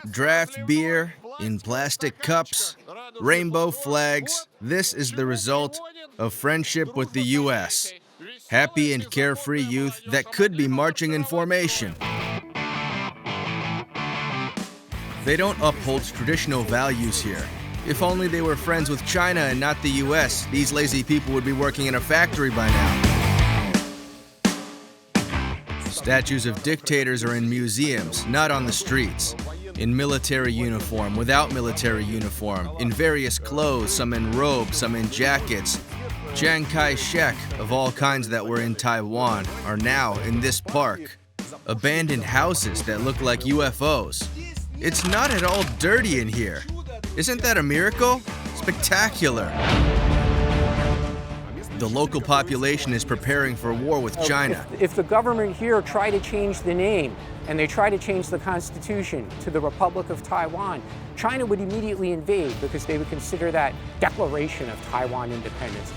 Draft beer in plastic cups, rainbow flags. This is the result of friendship with the U.S. Happy and carefree youth that could be marching in formation. They don't uphold traditional values here. If only they were friends with China and not the US, these lazy people would be working in a factory by now. Statues of dictators are in museums, not on the streets. In military uniform, without military uniform, in various clothes, some in robes, some in jackets. Chiang Kai-shek, of all kinds that were in Taiwan, are now in this park. Abandoned houses that look like UFOs. It's not at all dirty in here. Isn't that a miracle? Spectacular. The local population is preparing for war with China. If the government here tried to change the name and they try to change the constitution to the Republic of Taiwan, China would immediately invade because they would consider that declaration of Taiwan independence.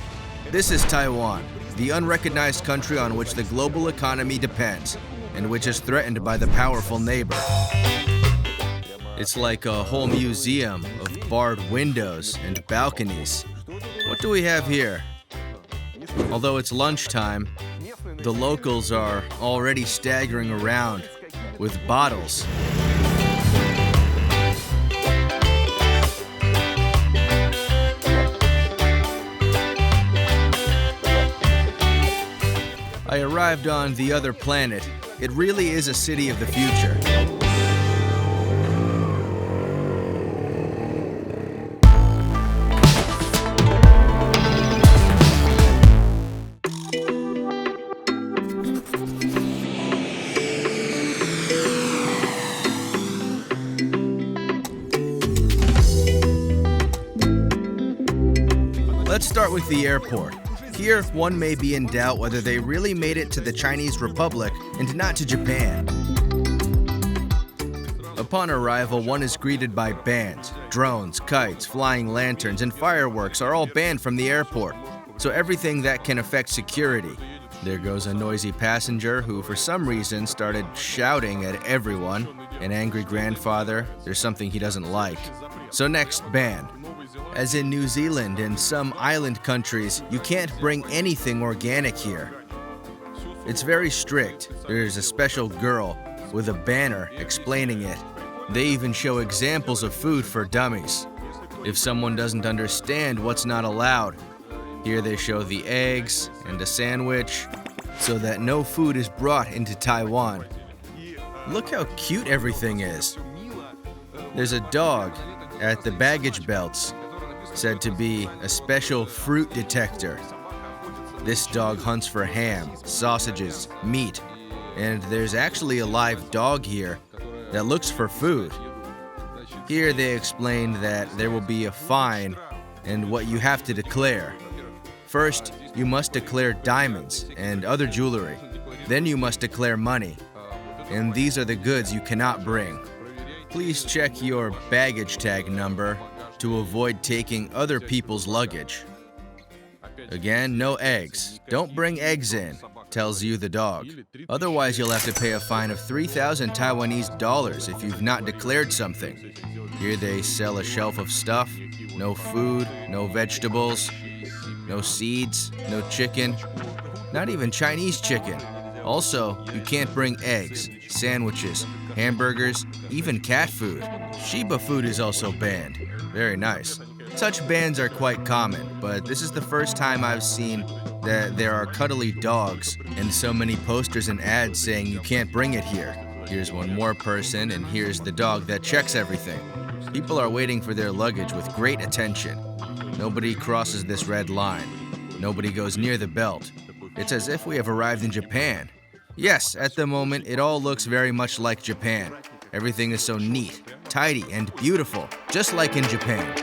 This is Taiwan, the unrecognized country on which the global economy depends and which is threatened by the powerful neighbor. It's like a whole museum of barred windows and balconies. What do we have here? Although it's lunchtime, the locals are already staggering around with bottles. I arrived on the other planet. It really is a city of the future. Let's start with the airport. Here, one may be in doubt whether they really made it to the Chinese Republic and not to Japan. Upon arrival, one is greeted by bands. Drones, kites, flying lanterns, and fireworks are all banned from the airport, so everything that can affect security. There goes a noisy passenger who, for some reason, started shouting at everyone. An angry grandfather, there's something he doesn't like. So next, ban. As in New Zealand and some island countries, you can't bring anything organic here. It's very strict. There's a special girl with a banner explaining it. They even show examples of food for dummies. If someone doesn't understand what's not allowed, here they show the eggs and a sandwich so that no food is brought into Taiwan. Look how cute everything is. There's a dog at the baggage belts, said to be a special fruit detector. This dog hunts for ham, sausages, meat, and there's actually a live dog here that looks for food. Here they explained that there will be a fine and what you have to declare. First, you must declare diamonds and other jewelry. Then you must declare money. And these are the goods you cannot bring. Please check your baggage tag number to avoid taking other people's luggage. Again, no eggs. Don't bring eggs in, tells you the dog. Otherwise, you'll have to pay a fine of 3,000 Taiwanese dollars if you've not declared something. Here they sell a shelf of stuff. No food, no vegetables, no seeds, no chicken, not even Chinese chicken. Also, you can't bring eggs, sandwiches, hamburgers, even cat food. Shiba food is also banned. Very nice. Such bans are quite common, but this is the first time I've seen that there are cuddly dogs and so many posters and ads saying you can't bring it here. Here's one more person, and here's the dog that checks everything. People are waiting for their luggage with great attention. Nobody crosses this red line. Nobody goes near the belt. It's as if we have arrived in Japan. Yes, at the moment, it all looks very much like Japan. Everything is so neat, tidy, and beautiful, just like in Japan.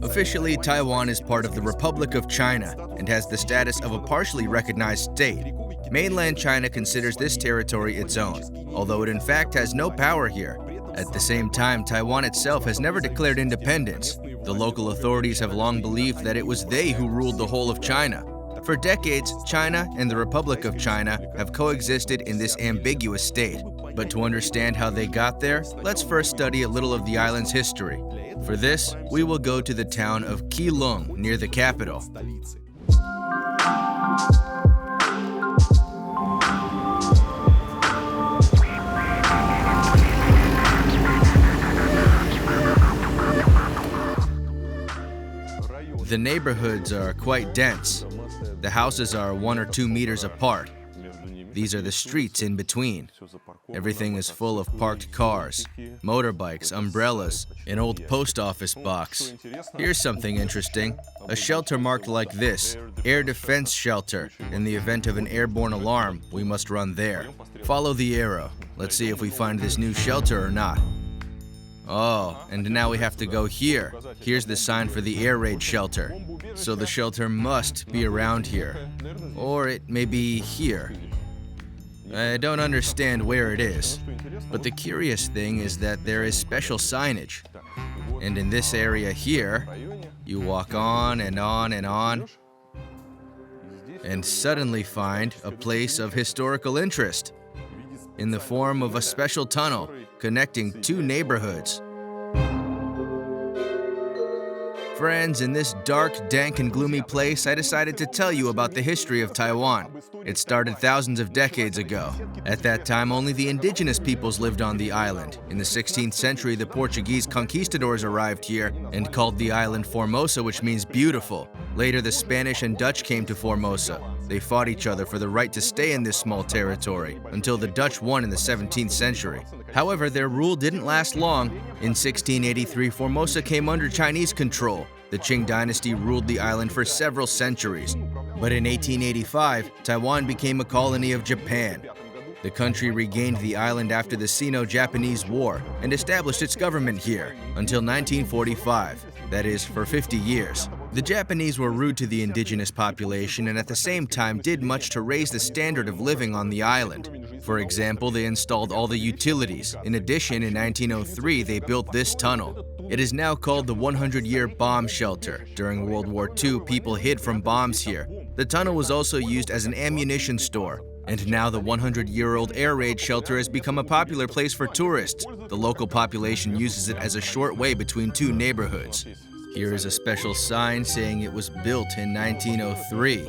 Officially, Taiwan is part of the Republic of China and has the status of a partially recognized state. Mainland China considers this territory its own, although it in fact has no power here. At the same time, Taiwan itself has never declared independence. The local authorities have long believed that it was they who ruled the whole of China. For decades, China and the Republic of China have coexisted in this ambiguous state. But to understand how they got there, let's first study a little of the island's history. For this, we will go to the town of Keelung, near the capital. The neighborhoods are quite dense. The houses are 1 or 2 meters apart. These are the streets in between. Everything is full of parked cars, motorbikes, umbrellas, an old post office box. Here's something interesting. A shelter marked like this, air defense shelter. In the event of an airborne alarm, we must run there. Follow the arrow. Let's see if we find this new shelter or not. Oh, and now we have to go here. Here's the sign for the air raid shelter. So the shelter must be around here. Or it may be here. I don't understand where it is. But the curious thing is that there is special signage. And in this area here, you walk on and on and on, and suddenly find a place of historical interest in the form of a special tunnel connecting 2 neighborhoods. Friends, in this dark, dank, and gloomy place, I decided to tell you about the history of Taiwan. It started thousands of decades ago. At that time, only the indigenous peoples lived on the island. In the 16th century, the Portuguese conquistadors arrived here and called the island Formosa, which means beautiful. Later, the Spanish and Dutch came to Formosa. They fought each other for the right to stay in this small territory until the Dutch won in the 17th century. However, their rule didn't last long. In 1683, Formosa came under Chinese control. The Qing dynasty ruled the island for several centuries. But in 1885, Taiwan became a colony of Japan. The country regained the island after the Sino-Japanese War and established its government here until 1945, that is, for 50 years. The Japanese were rude to the indigenous population and at the same time did much to raise the standard of living on the island. For example, they installed all the utilities. In addition, in 1903, they built this tunnel. It is now called the 100-year bomb shelter. During World War II, people hid from bombs here. The tunnel was also used as an ammunition store. And now the 100-year-old air raid shelter has become a popular place for tourists. The local population uses it as a short way between 2 neighborhoods. Here is a special sign saying it was built in 1903.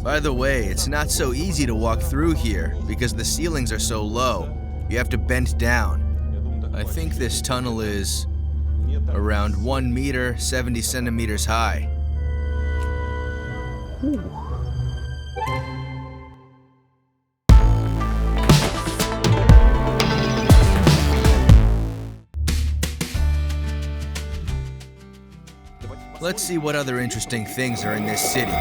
By the way, it's not so easy to walk through here because the ceilings are so low. You have to bend down. I think this tunnel is around 1 meter, 70 centimeters high. Let's see what other interesting things are in this city.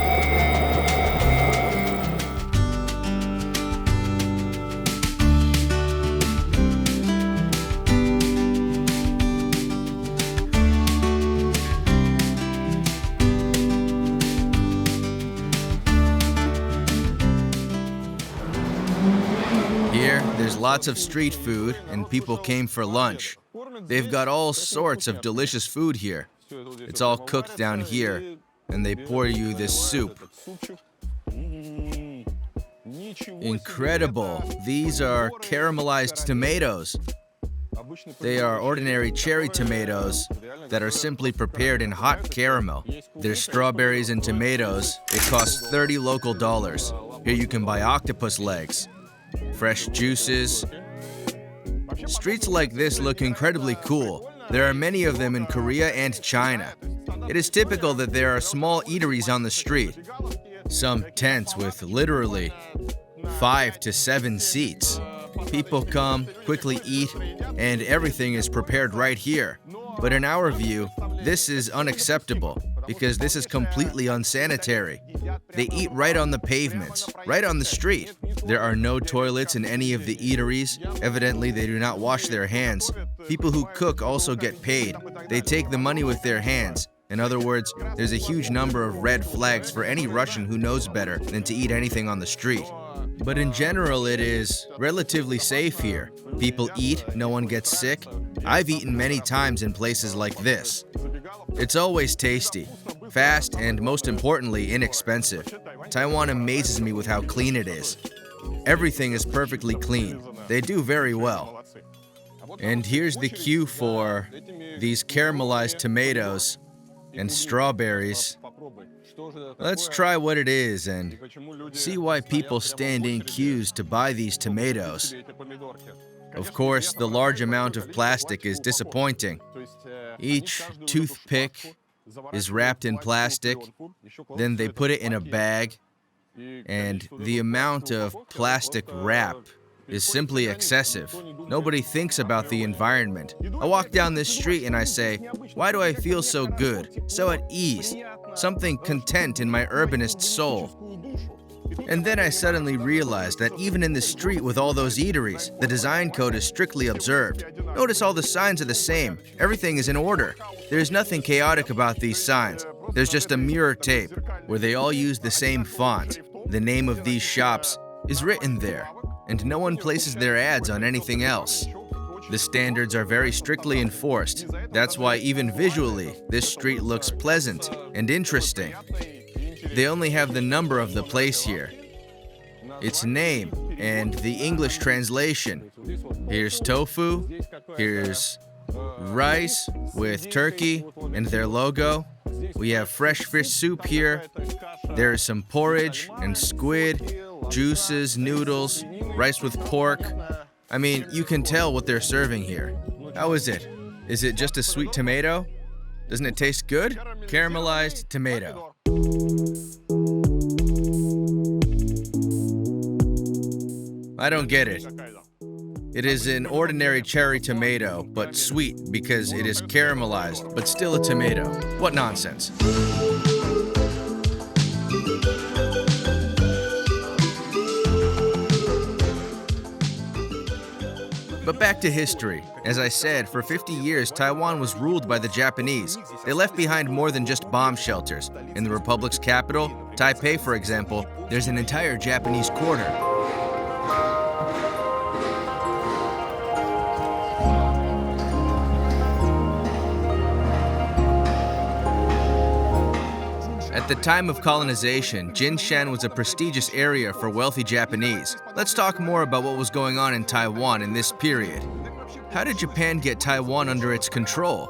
Here, there's lots of street food and people came for lunch. They've got all sorts of delicious food here. It's all cooked down here, and they pour you this soup. Incredible! These are caramelized tomatoes. They are ordinary cherry tomatoes that are simply prepared in hot caramel. There's strawberries and tomatoes. It costs 30 local dollars. Here you can buy octopus legs, fresh juices. Streets like this look incredibly cool. There are many of them in Korea and China. It is typical that there are small eateries on the street. Some tents with literally 5 to 7 seats. People come, quickly eat, and everything is prepared right here. But in our view, this is unacceptable because this is completely unsanitary. They eat right on the pavements, right on the street. There are no toilets in any of the eateries. Evidently, they do not wash their hands. People who cook also get paid. They take the money with their hands. In other words, there's a huge number of red flags for any Russian who knows better than to eat anything on the street. But in general, it is relatively safe here. People eat, no one gets sick. I've eaten many times in places like this. It's always tasty, fast, and most importantly, inexpensive. Taiwan amazes me with how clean it is. Everything is perfectly clean. They do very well. And here's the queue for these caramelized tomatoes and strawberries. Let's try what it is and see why people stand in queues to buy these tomatoes. Of course, the large amount of plastic is disappointing. Each toothpick is wrapped in plastic, then they put it in a bag, and the amount of plastic wrap is simply excessive. Nobody thinks about the environment. I walk down this street and I say, why do I feel so good, so at ease, something content in my urbanist soul? And then I suddenly realized that even in the street with all those eateries, the design code is strictly observed. Notice all the signs are the same. Everything is in order. There's nothing chaotic about these signs. There's just a mirror tape where they all use the same font. The name of these shops is written there, and no one places their ads on anything else. The standards are very strictly enforced. That's why even visually, this street looks pleasant and interesting. They only have the number of the place here, its name, and the English translation. Here's tofu, here's rice with turkey and their logo. We have fresh fish soup here. There's some porridge and squid, juices, noodles, rice with pork. I mean, you can tell what they're serving here. How is it? Is it just a sweet tomato? Doesn't it taste good? Caramelized tomato. I don't get it. It is an ordinary cherry tomato, but sweet because it is caramelized, but still a tomato. What nonsense. But back to history. As I said, for 50 years, Taiwan was ruled by the Japanese. They left behind more than just bomb shelters. In the republic's capital, Taipei, for example, there's an entire Japanese quarter. At the time of colonization, Jinshan was a prestigious area for wealthy Japanese. Let's talk more about what was going on in Taiwan in this period. How did Japan get Taiwan under its control?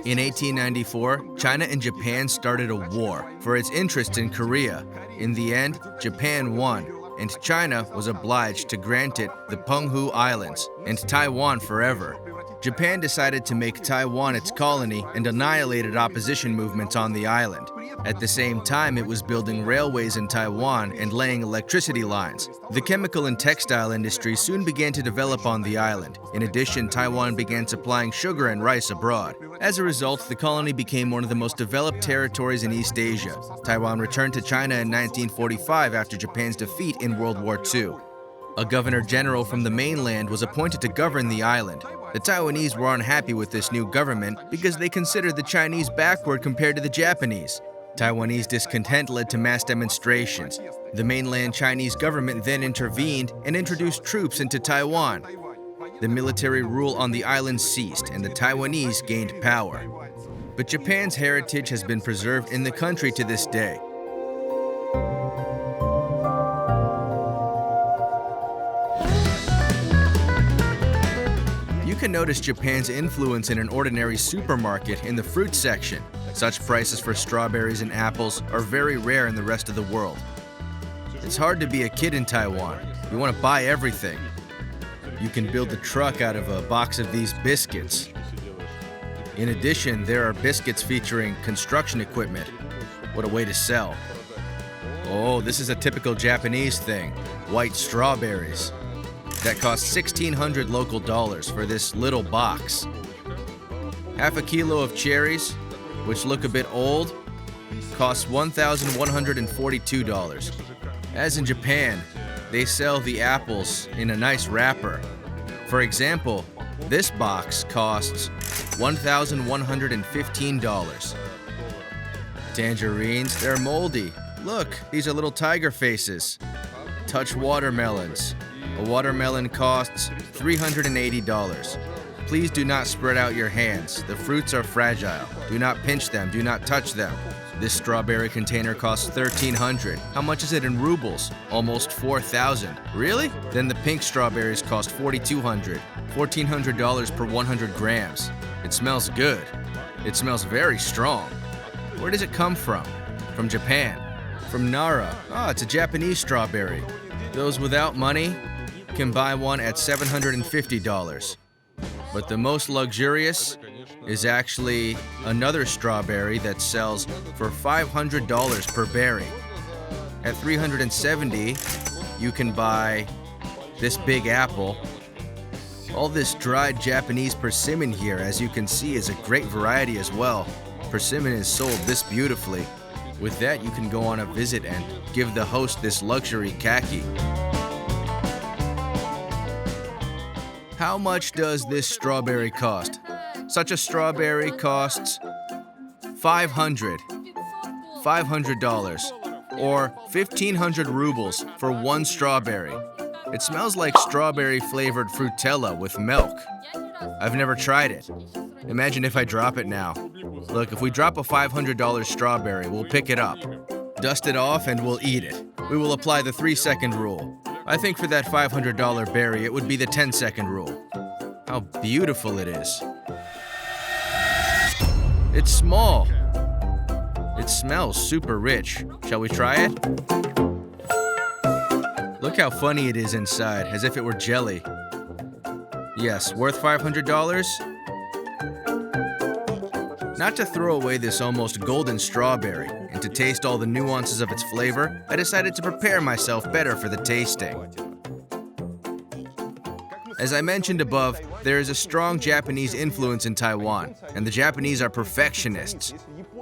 In 1894, China and Japan started a war for its interest in Korea. In the end, Japan won, and China was obliged to grant it the Penghu Islands and Taiwan forever. Japan decided to make Taiwan its colony and annihilated opposition movements on the island. At the same time, it was building railways in Taiwan and laying electricity lines. The chemical and textile industry soon began to develop on the island. In addition, Taiwan began supplying sugar and rice abroad. As a result, the colony became one of the most developed territories in East Asia. Taiwan returned to China in 1945 after Japan's defeat in World War II. A governor-general from the mainland was appointed to govern the island. The Taiwanese were unhappy with this new government because they considered the Chinese backward compared to the Japanese. Taiwanese discontent led to mass demonstrations. The mainland Chinese government then intervened and introduced troops into Taiwan. The military rule on the island ceased and the Taiwanese gained power. But Japan's heritage has been preserved in the country to this day. You can notice Japan's influence in an ordinary supermarket in the fruit section. Such prices for strawberries and apples are very rare in the rest of the world. It's hard to be a kid in Taiwan. You want to buy everything. You can build a truck out of a box of these biscuits. In addition, there are biscuits featuring construction equipment. What a way to sell. Oh, this is a typical Japanese thing. White strawberries. That costs 1,600 local dollars for this little box. Half a kilo of cherries, which look a bit old, costs $1,142. As in Japan, they sell the apples in a nice wrapper. For example, this box costs $1,115. Tangerines, they're moldy. Look, these are little tiger faces. Touch watermelons. A watermelon costs $380. Please do not spread out your hands. The fruits are fragile. Do not pinch them. Do not touch them. This strawberry container costs $1,300. How much is it in rubles? Almost 4,000. Really? Then the pink strawberries cost $4,200. $1,400 per 100 grams. It smells good. It smells very strong. Where does it come from? From Japan. From Nara. Ah, it's a Japanese strawberry. Those without money can buy one at $750. But the most luxurious is actually another strawberry that sells for $500 per berry. At $370, you can buy this big apple. All this dried Japanese persimmon here, as you can see, is a great variety as well. Persimmon is sold this beautifully. With that, you can go on a visit and give the host this luxury kaki. How much does this strawberry cost? Such a strawberry costs $500 or 1,500 rubles for one strawberry. It smells like strawberry-flavored Frutella with milk. I've never tried it. Imagine if I drop it now. Look, if we drop a $500 strawberry, we'll pick it up, dust it off, and we'll eat it. We will apply the 3-second rule. I think for that $500 berry, it would be the 10-second rule. How beautiful it is. It's small. It smells super rich. Shall we try it? Look how funny it is inside, as if it were jelly. Yes, worth $500? Not to throw away this almost golden strawberry and to taste all the nuances of its flavor, I decided to prepare myself better for the tasting. As I mentioned above, there is a strong Japanese influence in Taiwan, and the Japanese are perfectionists.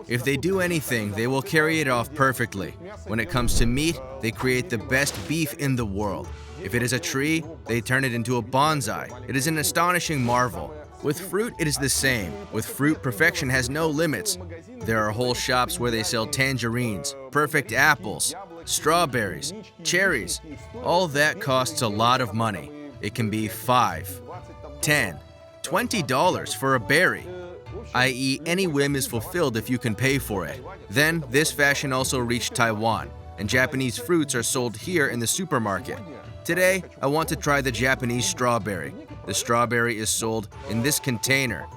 If they do anything, they will carry it off perfectly. When it comes to meat, they create the best beef in the world. If it is a tree, they turn it into a bonsai. It is an astonishing marvel. With fruit, it is the same. With fruit, perfection has no limits. There are whole shops where they sell tangerines, perfect apples, strawberries, cherries. All that costs a lot of money. It can be $5, $10, $20 for a berry, i.e. any whim is fulfilled if you can pay for it. Then, this fashion also reached Taiwan, and Japanese fruits are sold here in the supermarket. Today, I want to try the Japanese strawberry. The strawberry is sold in this container.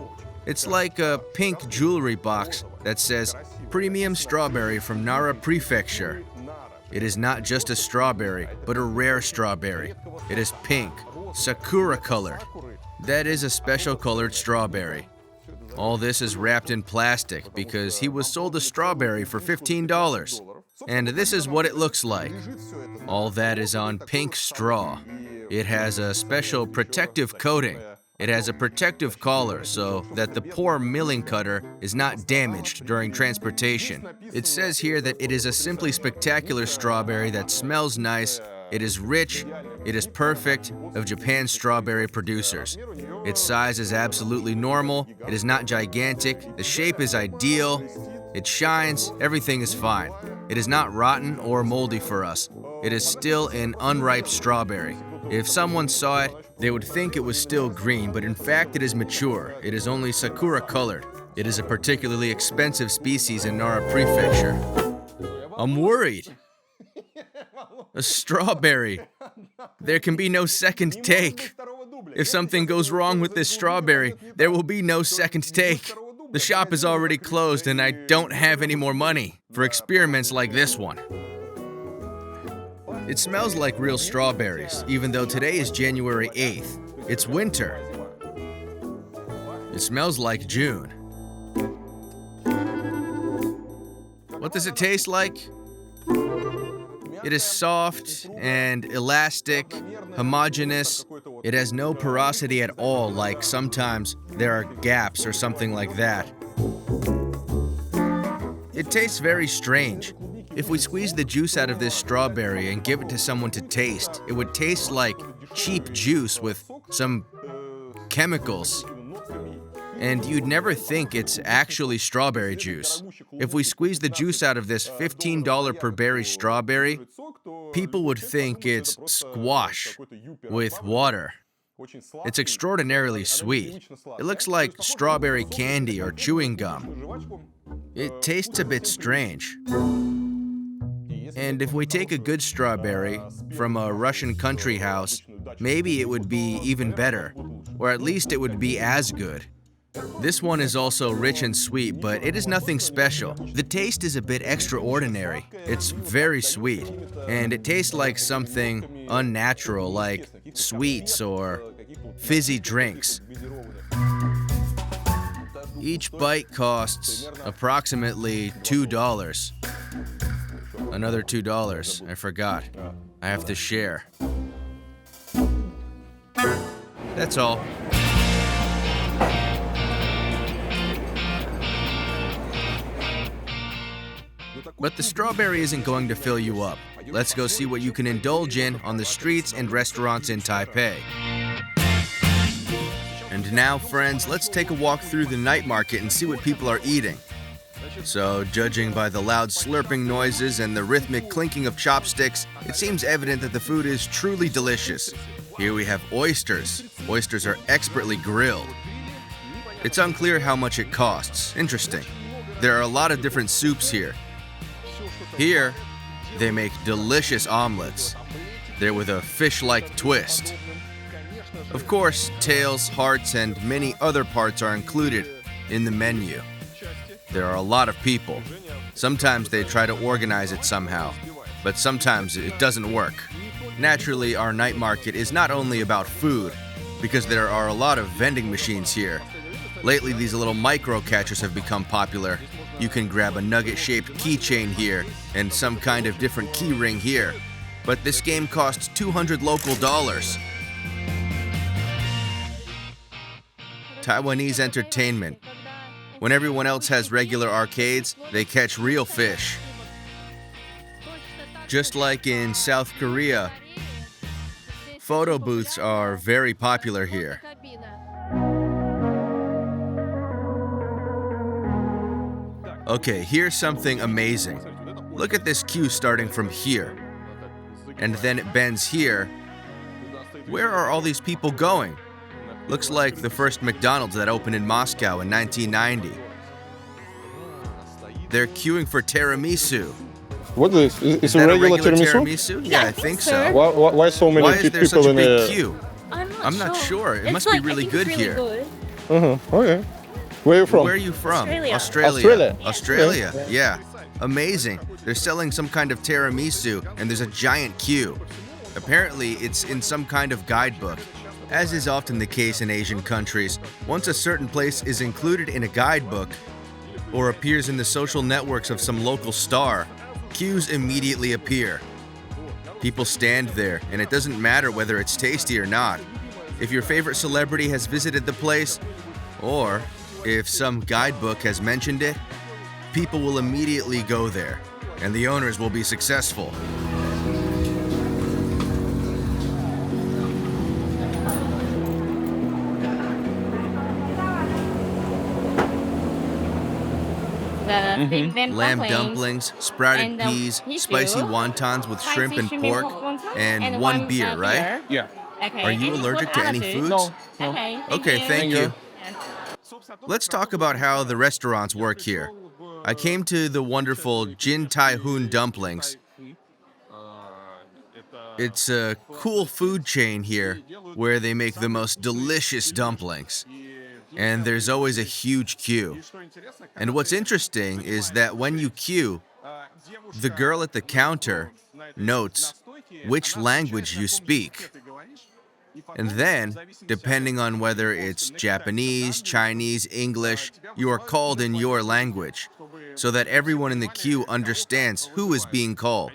It's like a pink jewelry box that says, "Premium Strawberry from Nara Prefecture." It is not just a strawberry, but a rare strawberry. It is pink, sakura colored. That is a special colored strawberry. All this is wrapped in plastic because he was sold a strawberry for $15. And this is what it looks like. All that is on pink straw. It has a special protective coating. It has a protective collar so that the poor milling cutter is not damaged during transportation. It says here that it is a simply spectacular strawberry that smells nice. It is rich. It is perfect of Japan's strawberry producers. Its size is absolutely normal. It is not gigantic. The shape is ideal. It shines. Everything is fine. It is not rotten or moldy for us. It is still an unripe strawberry. If someone saw it, they would think it was still green, but in fact it is mature. It is only sakura colored. It is a particularly expensive species in Nara Prefecture. I'm worried. A strawberry. There can be no second take. If something goes wrong with this strawberry, there will be no second take. The shop is already closed and I don't have any more money for experiments like this one. It smells like real strawberries, even though today is January 8th. It's winter. It smells like June. What does it taste like? It is soft and elastic, homogeneous. It has no porosity at all, like sometimes there are gaps or something like that. It tastes very strange. If we squeeze the juice out of this strawberry and give it to someone to taste, it would taste like cheap juice with some chemicals. And you'd never think it's actually strawberry juice. If we squeeze the juice out of this $15 per berry strawberry, people would think it's squash with water. It's extraordinarily sweet. It looks like strawberry candy or chewing gum. It tastes a bit strange. And if we take a good strawberry from a Russian country house, maybe it would be even better, or at least it would be as good. This one is also rich and sweet, but it is nothing special. The taste is a bit extraordinary. It's very sweet, and it tastes like something unnatural, like sweets or fizzy drinks. Each bite costs approximately $2. Another $2. I forgot. I have to share. That's all. But the strawberry isn't going to fill you up. Let's go see what you can indulge in on the streets and restaurants in Taipei. And now, friends, let's take a walk through the night market and see what people are eating. So, judging by the loud slurping noises and the rhythmic clinking of chopsticks, it seems evident that the food is truly delicious. Here we have oysters. Oysters are expertly grilled. It's unclear how much it costs. Interesting. There are a lot of different soups here. Here, they make delicious omelets. They're with a fish-like twist. Of course, tails, hearts, and many other parts are included in the menu. There are a lot of people. Sometimes they try to organize it somehow, but sometimes it doesn't work. Naturally, our night market is not only about food, because there are a lot of vending machines here. Lately, these little micro catchers have become popular. You can grab a nugget-shaped keychain here and some kind of different key ring here. But this game costs 200 local dollars. Taiwanese entertainment. When everyone else has regular arcades, they catch real fish. Just like in South Korea, photo booths are very popular here. Okay, here's something amazing. Look at this queue starting from here. And then it bends here. Where are all these people going? Looks like the first McDonald's that opened in Moscow in 1990. They're queuing for tiramisu. What is this? Is Is it that a a regular regular tiramisu? tiramisu? Yeah, I think so. Why so many Why is there such people a in big the queue? I'm not sure. It must be really good here. Okay. Where are you from? Where are you from? Australia. Australia. Yeah. Amazing. They're selling some kind of tiramisu and there's a giant queue. Apparently, it's in some kind of guidebook. As is often the case in Asian countries, once a certain place is included in a guidebook or appears in the social networks of some local star, queues immediately appear. People stand there, and it doesn't matter whether it's tasty or not. If your favorite celebrity has visited the place, or if some guidebook has mentioned it, people will immediately go there, and the owners will be successful. Lamb dumplings, sprouted peas, spicy wontons with shrimp and pork, and one beer, right? Yeah. Are you allergic to any foods? No. Okay, thank you. Let's talk about how the restaurants work here. I came to the wonderful Jin Tai Hoon dumplings. It's a cool food chain here where they make the most delicious dumplings. And there's always a huge queue. And what's interesting is that when you queue, the girl at the counter notes which language you speak. And then, depending on whether it's Japanese, Chinese, English, you are called in your language, so that everyone in the queue understands who is being called.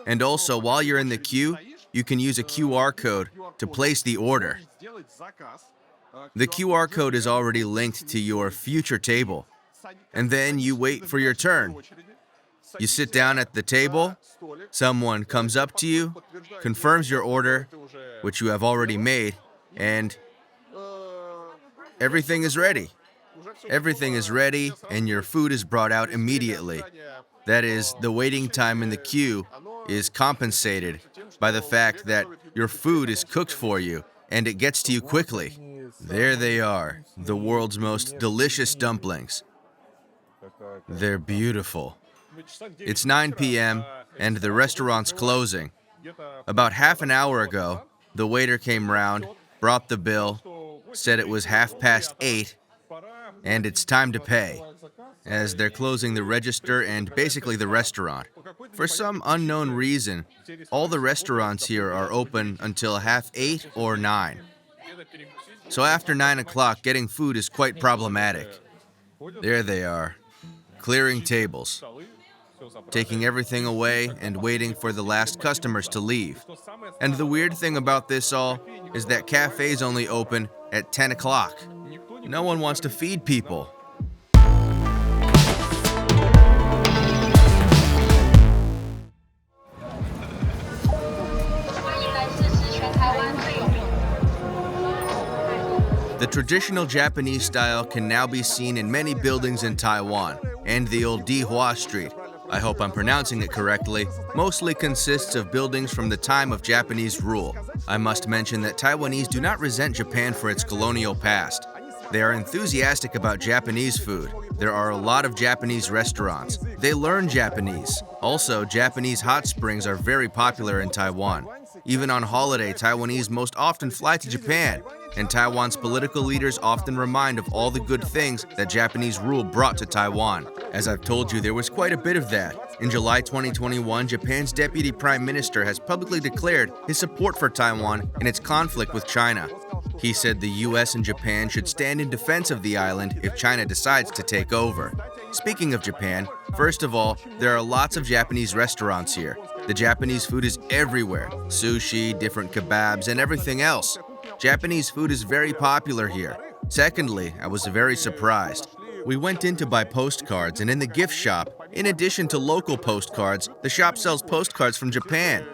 And also, while you're in the queue, you can use a QR code to place the order. The QR code is already linked to your future table, and then you wait for your turn. You sit down at the table, someone comes up to you, confirms your order, which you have already made, and everything is ready. Everything is ready, and your food is brought out immediately. That is, the waiting time in the queue is compensated by the fact that your food is cooked for you and it gets to you quickly. There they are, the world's most delicious dumplings. They're beautiful. It's 9 p.m. and the restaurant's closing. About half an hour ago, the waiter came round, brought the bill, said it was 8:30, and it's time to pay, as they're closing the register and basically the restaurant. For some unknown reason, all the restaurants here are open until 8:30 or 9. So after 9 o'clock, getting food is quite problematic. There they are, clearing tables, taking everything away and waiting for the last customers to leave. And the weird thing about this all is that cafes only open at 10 o'clock. No one wants to feed people. The traditional Japanese style can now be seen in many buildings in Taiwan, and the old Dihua Street, I hope I'm pronouncing it correctly, mostly consists of buildings from the time of Japanese rule. I must mention that Taiwanese do not resent Japan for its colonial past. They are enthusiastic about Japanese food. There are a lot of Japanese restaurants. They learn Japanese. Also, Japanese hot springs are very popular in Taiwan. Even on holiday, Taiwanese most often fly to Japan, and Taiwan's political leaders often remind of all the good things that Japanese rule brought to Taiwan. As I've told you, there was quite a bit of that. In July 2021, Japan's Deputy Prime Minister has publicly declared his support for Taiwan in its conflict with China. He said the US and Japan should stand in defense of the island if China decides to take over. Speaking of Japan, first of all, there are lots of Japanese restaurants here. The Japanese food is everywhere. Sushi, different kebabs, and everything else. Japanese food is very popular here. Secondly, I was very surprised. We went in to buy postcards, and in the gift shop, in addition to local postcards, the shop sells postcards from Japan.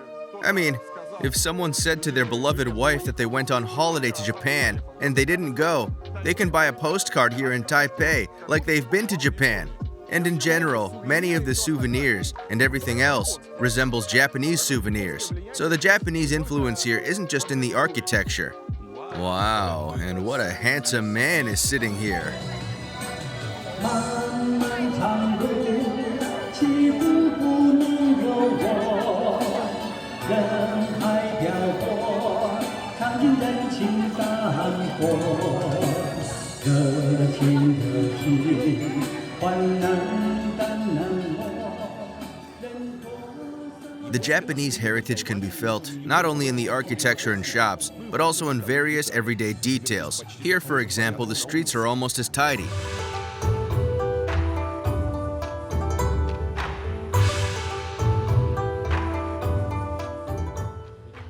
I mean, if someone said to their beloved wife that they went on holiday to Japan and they didn't go, they can buy a postcard here in Taipei like they've been to Japan. And in general, many of the souvenirs and everything else resembles Japanese souvenirs. So the Japanese influence here isn't just in the architecture. Wow, and what a handsome man is sitting here. The Japanese heritage can be felt not only in the architecture and shops, but also in various everyday details. Here, for example, the streets are almost as tidy.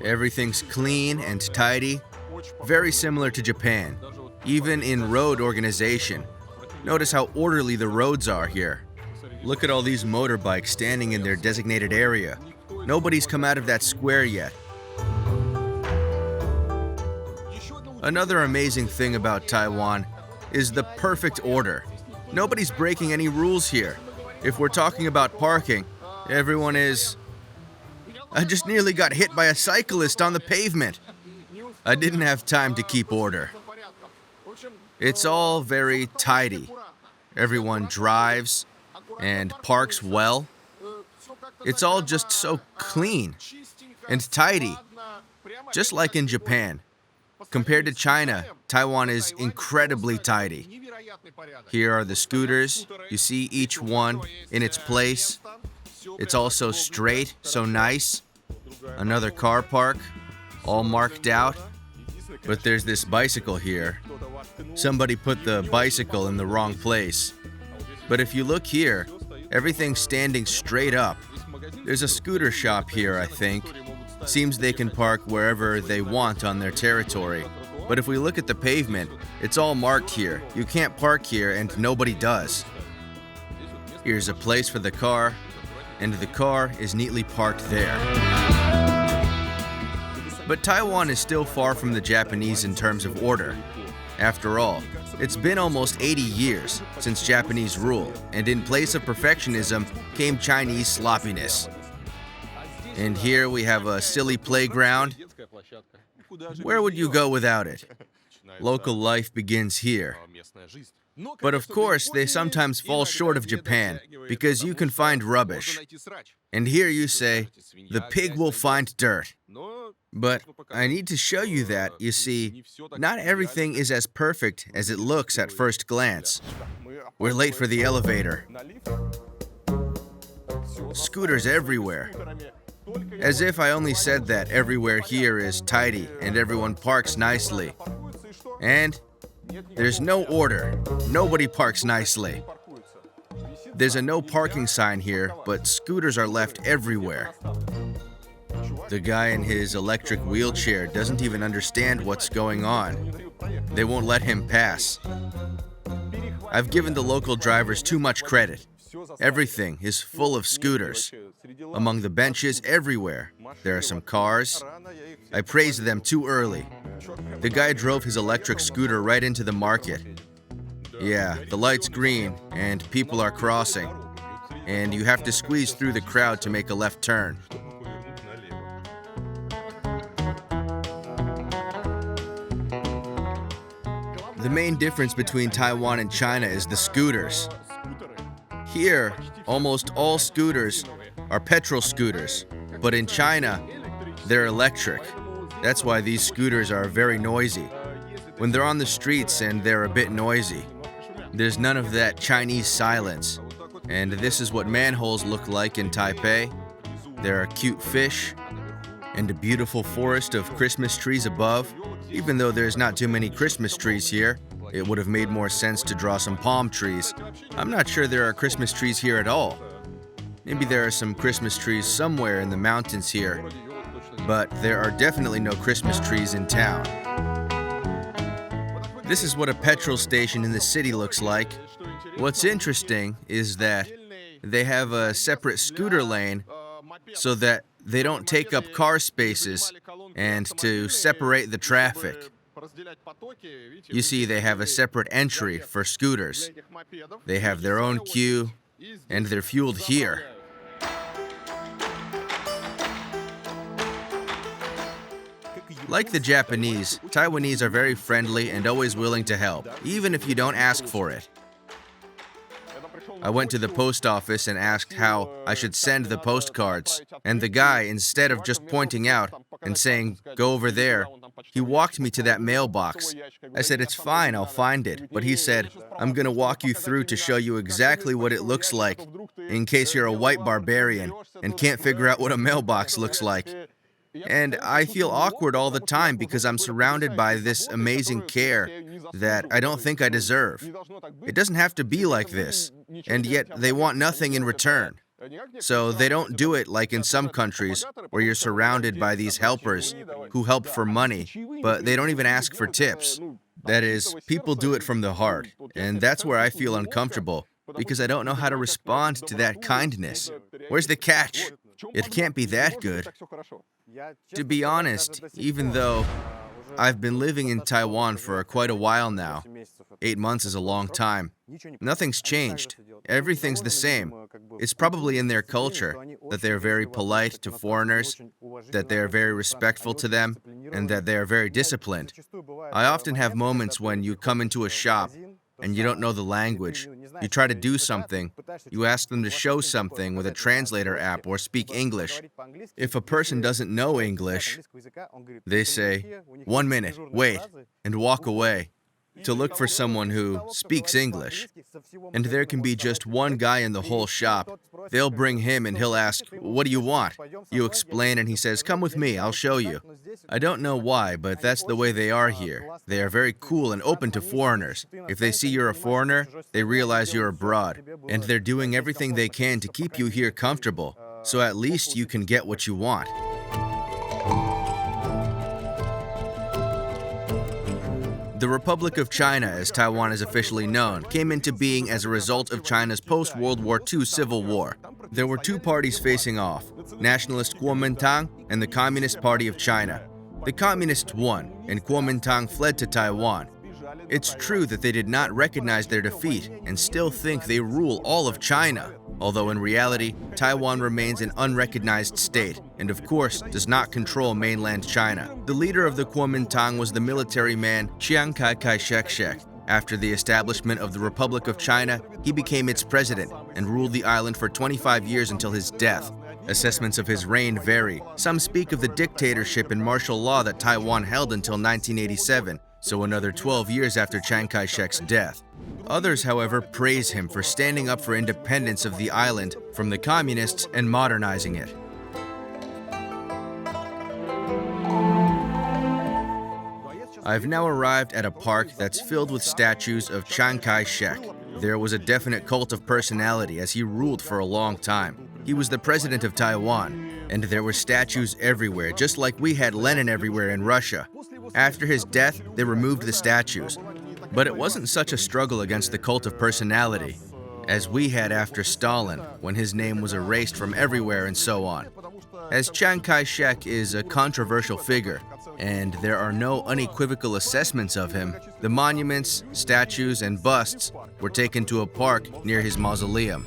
Everything's clean and tidy, very similar to Japan, even in road organization. Notice how orderly the roads are here. Look at all these motorbikes standing in their designated area. Nobody's come out of that square yet. Another amazing thing about Taiwan is the perfect order. Nobody's breaking any rules here. If we're talking about parking, everyone is... I just nearly got hit by a cyclist on the pavement. I didn't have time to keep order. It's all very tidy. Everyone drives and parks well. It's all just so clean and tidy, just like in Japan. Compared to China, Taiwan is incredibly tidy. Here are the scooters. You see each one in its place. It's all so straight, so nice. Another car park, all marked out. But there's this bicycle here. Somebody put the bicycle in the wrong place. But if you look here, everything's standing straight up. There's a scooter shop here, I think. Seems they can park wherever they want on their territory. But if we look at the pavement, it's all marked here. You can't park here, and nobody does. Here's a place for the car, and the car is neatly parked there. But Taiwan is still far from the Japanese in terms of order. After all, it's been almost 80 years since Japanese rule, and in place of perfectionism came Chinese sloppiness. And here we have a silly playground. Where would you go without it? Local life begins here. But of course, they sometimes fall short of Japan, because you can find rubbish. And here you say, the pig will find dirt. But I need to show you that, you see, not everything is as perfect as it looks at first glance. We're late for the elevator. Scooters everywhere. As if I only said that everywhere here is tidy and everyone parks nicely. And there's no order. Nobody parks nicely. There's a no parking sign here, but scooters are left everywhere. The guy in his electric wheelchair doesn't even understand what's going on. They won't let him pass. I've given the local drivers too much credit. Everything is full of scooters. Among the benches everywhere, there are some cars. I praised them too early. The guy drove his electric scooter right into the market. Yeah, the light's green, and people are crossing. And you have to squeeze through the crowd to make a left turn. The main difference between Taiwan and China is the scooters. Here, almost all scooters are petrol scooters, but in China, they're electric. That's why these scooters are very noisy. When they're on the streets and they're a bit noisy, there's none of that Chinese silence. And this is what manholes look like in Taipei. There are cute fish and a beautiful forest of Christmas trees above. Even though there's not too many Christmas trees here, it would have made more sense to draw some palm trees. I'm not sure there are Christmas trees here at all. Maybe there are some Christmas trees somewhere in the mountains here, but there are definitely no Christmas trees in town. This is what a petrol station in the city looks like. What's interesting is that they have a separate scooter lane so that they don't take up car spaces and to separate the traffic. You see, they have a separate entry for scooters. They have their own queue, and they're fueled here. Like the Japanese, Taiwanese are very friendly and always willing to help, even if you don't ask for it. I went to the post office and asked how I should send the postcards, and the guy, instead of just pointing out and saying, "Go over there," he walked me to that mailbox. I said, "It's fine, I'll find it." But he said, "I'm gonna walk you through to show you exactly what it looks like, in case you're a white barbarian and can't figure out what a mailbox looks like." And I feel awkward all the time because I'm surrounded by this amazing care that I don't think I deserve. It doesn't have to be like this, and yet they want nothing in return. So they don't do it like in some countries where you're surrounded by these helpers who help for money, but they don't even ask for tips. That is, people do it from the heart, and that's where I feel uncomfortable because I don't know how to respond to that kindness. Where's the catch? It can't be that good. To be honest, even though I've been living in Taiwan for quite a while now, 8 months is a long time, nothing's changed. Everything's the same. It's probably in their culture that they're very polite to foreigners, that they're very respectful to them, and that they're very disciplined. I often have moments when you come into a shop and you don't know the language. You try to do something. You ask them to show something with a translator app or speak English. If a person doesn't know English, they say, "1 minute, wait," and walk away to look for someone who speaks English. And there can be just one guy in the whole shop. They'll bring him and he'll ask, "What do you want?" You explain and he says, "Come with me, I'll show you." I don't know why, but that's the way they are here. They are very cool and open to foreigners. If they see you're a foreigner, they realize you're abroad. And they're doing everything they can to keep you here comfortable, so at least you can get what you want. The Republic of China, as Taiwan is officially known, came into being as a result of China's post-World War II civil war. There were two parties facing off, nationalist Kuomintang and the Communist Party of China. The Communists won, and Kuomintang fled to Taiwan. It's true that they did not recognize their defeat and still think they rule all of China. although in reality, Taiwan remains an unrecognized state and of course does not control mainland China. The leader of the Kuomintang was the military man Chiang Kai-kai Shek. After the establishment of the Republic of China, he became its president and ruled the island for 25 years until his death. Assessments of his reign vary. Some speak of the dictatorship and martial law that Taiwan held until 1987, so another 12 years after Chiang Kai-shek's death. Others, however, praise him for standing up for independence of the island from the communists and modernizing it. I've now arrived at a park that's filled with statues of Chiang Kai-shek. There was a definite cult of personality as he ruled for a long time. He was the president of Taiwan, and there were statues everywhere, just like we had Lenin everywhere in Russia. After his death, they removed the statues. But it wasn't such a struggle against the cult of personality as we had after Stalin, when his name was erased from everywhere and so on. As Chiang Kai-shek is a controversial figure, and there are no unequivocal assessments of him, the monuments, statues, and busts were taken to a park near his mausoleum.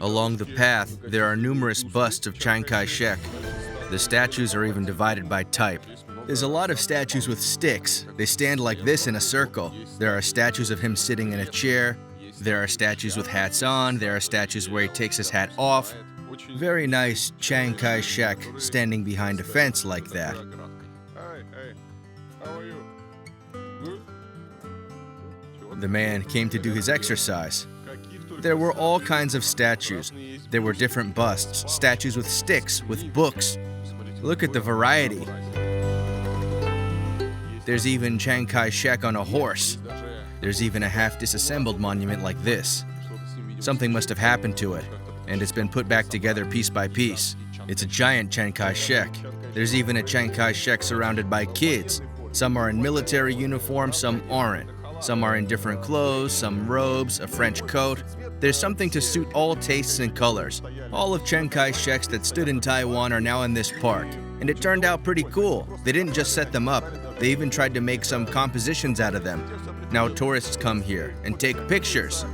Along the path, there are numerous busts of Chiang Kai-shek. The statues are even divided by type. There's a lot of statues with sticks. They stand like this in a circle. There are statues of him sitting in a chair. There are statues with hats on. There are statues where he takes his hat off. Very nice Chiang Kai-shek standing behind a fence like that. The man came to do his exercise. There were all kinds of statues. There were different busts, statues with sticks, with books. Look at the variety. There's even Chiang Kai-shek on a horse. There's even a half-disassembled monument like this. Something must have happened to it, and it's been put back together piece by piece. It's a giant Chiang Kai-shek. There's even a Chiang Kai-shek surrounded by kids. Some are in military uniform, some aren't. Some are in different clothes, some robes, a French coat. There's something to suit all tastes and colors. All of Chiang Kai-sheks that stood in Taiwan are now in this park, and it turned out pretty cool. They didn't just set them up, they even tried to make some compositions out of them. Now tourists come here and take pictures.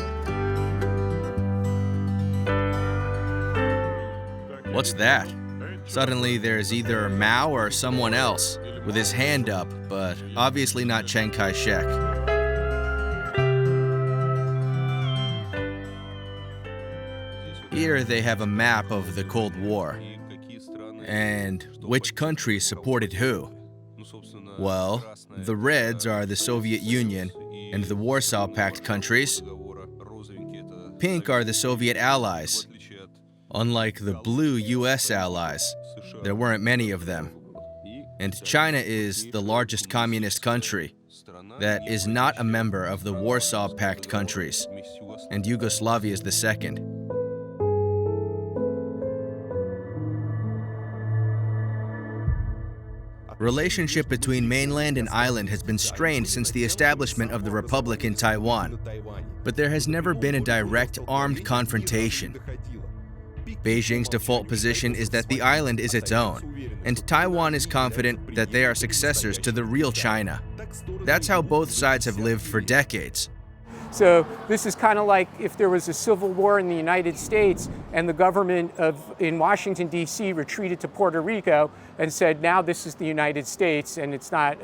What's that? Suddenly there's either Mao or someone else with his hand up, but obviously not Chiang Kai-shek. Here they have a map of the Cold War and which countries supported who. Well, the reds are the Soviet Union and the Warsaw Pact countries. Pink are the Soviet allies. Unlike the blue US allies, there weren't many of them. And China is the largest communist country that is not a member of the Warsaw Pact countries, and Yugoslavia is the second. Relationship between mainland and island has been strained since the establishment of the Republic in Taiwan, but there has never been a direct armed confrontation. Beijing's default position is that the island is its own, and Taiwan is confident that they are successors to the real China. That's how both sides have lived for decades. So this is kind of like if there was a civil war in the United States and the government in Washington, D.C. retreated to Puerto Rico and said, now this is the United States and it's not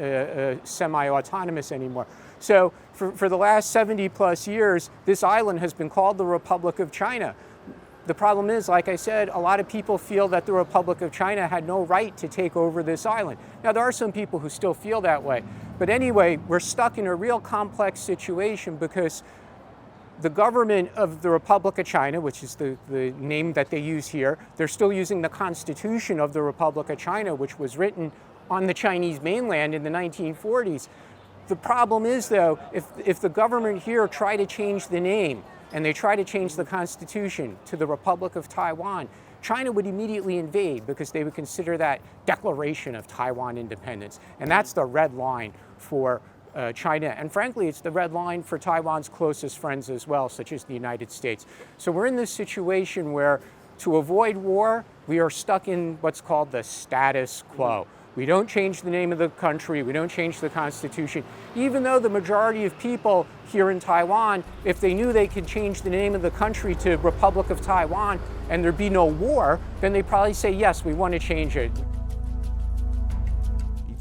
semi-autonomous anymore. So for the last 70 plus years, this island has been called the Republic of China. The problem is, like I said, a lot of people feel that the Republic of China had no right to take over this island. Now, there are some people who still feel that way. But anyway, we're stuck in a real complex situation because the government of the Republic of China, which is the name that they use here, they're still using the Constitution of the Republic of China, which was written on the Chinese mainland in the 1940s. The problem is, though, if the government here try to change the name, and they try to change the Constitution to the Republic of Taiwan, China would immediately invade because they would consider that declaration of Taiwan independence. And that's the red line for China. And frankly, it's the red line for Taiwan's closest friends as well, such as the United States. So we're in this situation where, to avoid war, we are stuck in what's called the status quo. We don't change the name of the country, we don't change the constitution. Even though the majority of people here in Taiwan, if they knew they could change the name of the country to Republic of Taiwan and there'd be no war, then they'd probably say, yes, we want to change it.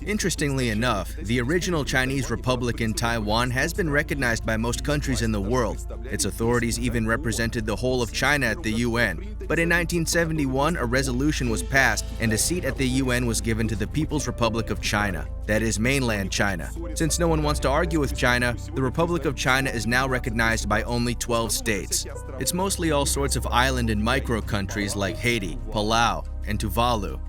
Interestingly enough, the original Chinese Republic in Taiwan has been recognized by most countries in the world. Its authorities even represented the whole of China at the UN. But in 1971, a resolution was passed and a seat at the UN was given to the People's Republic of China, that is Mainland China. Since no one wants to argue with China, the Republic of China is now recognized by only 12 states. It's mostly all sorts of island and micro-countries like Haiti, Palau, and Tuvalu.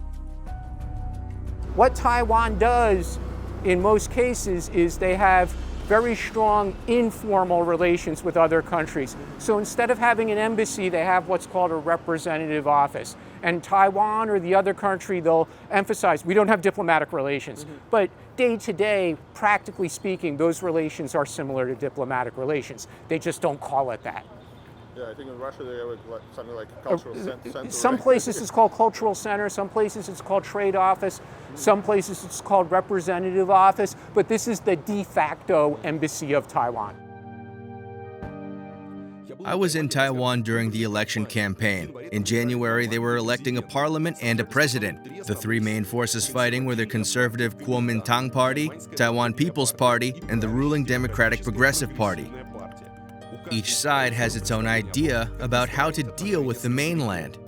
What Taiwan does in most cases is they have very strong informal relations with other countries. So instead of having an embassy, they have what's called a representative office. And Taiwan or the other country, they'll emphasize, we don't have diplomatic relations. But day to day, practically speaking, those relations are similar to diplomatic relations. They just don't call it that. Yeah, I think in Russia they have something like cultural center. Some places it's called cultural center, some places it's called trade office, some places it's called representative office, but this is the de facto embassy of Taiwan. I was in Taiwan during the election campaign. In January, they were electing a parliament and a president. The three main forces fighting were the conservative Kuomintang Party, Taiwan People's Party, and the ruling Democratic Progressive Party. Each side has its own idea about how to deal with the mainland.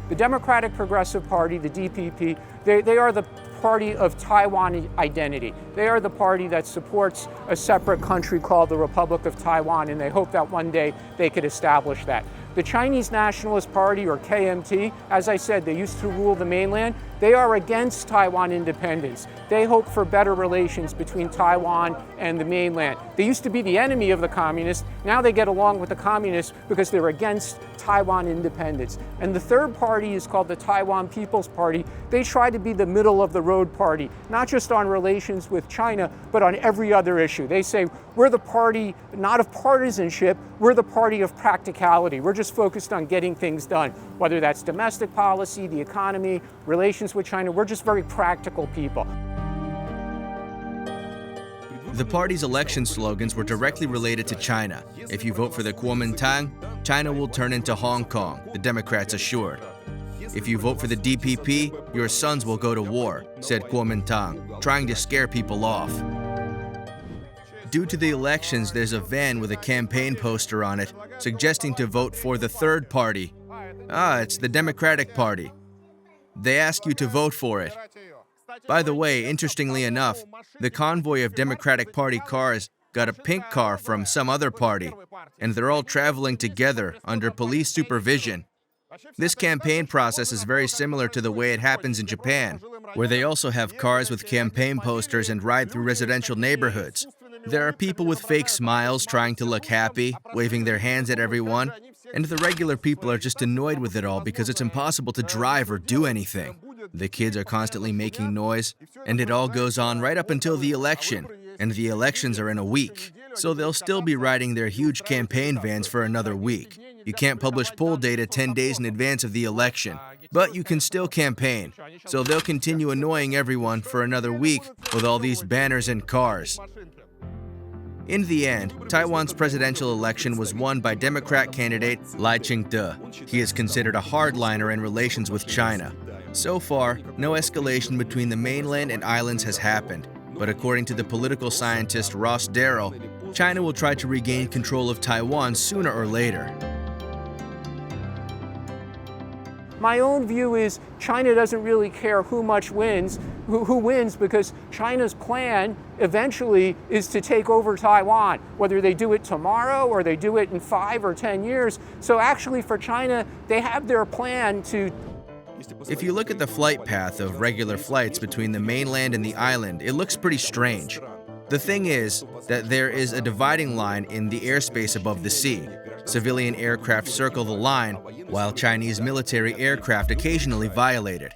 The Democratic Progressive Party, the DPP, they are the party of Taiwan identity. They are the party that supports a separate country called the Republic of Taiwan, and they hope that one day they could establish that. The Chinese Nationalist Party, or KMT, as I said, they used to rule the mainland. They are against Taiwan independence. They hope for better relations between Taiwan and the mainland. They used to be the enemy of the communists. Now they get along with the communists because they're against Taiwan independence. And the third party is called the Taiwan People's Party. They try to be the middle of the road party, not just on relations with China, but on every other issue. They say, we're the party not of partisanship, we're the party of practicality. We're just focused on getting things done, whether that's domestic policy, the economy, relations with China. We're just very practical people. The party's election slogans were directly related to China. If you vote for the Kuomintang, China will turn into Hong Kong, the Democrats assured. If you vote for the DPP, your sons will go to war, said Kuomintang, trying to scare people off. Due to the elections, there's a van with a campaign poster on it, suggesting to vote for the third party. It's the Democratic Party. They ask you to vote for it. By the way, interestingly enough, the convoy of Democratic Party cars got a pink car from some other party, and they're all traveling together under police supervision. This campaign process is very similar to the way it happens in Japan, where they also have cars with campaign posters and ride through residential neighborhoods. There are people with fake smiles trying to look happy, waving their hands at everyone, and the regular people are just annoyed with it all because it's impossible to drive or do anything. The kids are constantly making noise, and it all goes on right up until the election, and the elections are in a week, so they'll still be riding their huge campaign vans for another week. You can't publish poll data 10 days in advance of the election, but you can still campaign, so they'll continue annoying everyone for another week with all these banners and cars. In the end, Taiwan's presidential election was won by Democrat candidate Lai Ching-te. He is considered a hardliner in relations with China. So far, no escalation between the mainland and islands has happened, but according to the political scientist Ross Darrell, China will try to regain control of Taiwan sooner or later. My own view is China doesn't really care who wins, because China's plan eventually is to take over Taiwan, whether they do it tomorrow or they do it in 5 or 10 years. So actually for China, they have their plan to... If you look at the flight path of regular flights between the mainland and the island, it looks pretty strange. The thing is that there is a dividing line in the airspace above the sea. Civilian aircraft circle the line, while Chinese military aircraft occasionally violate it.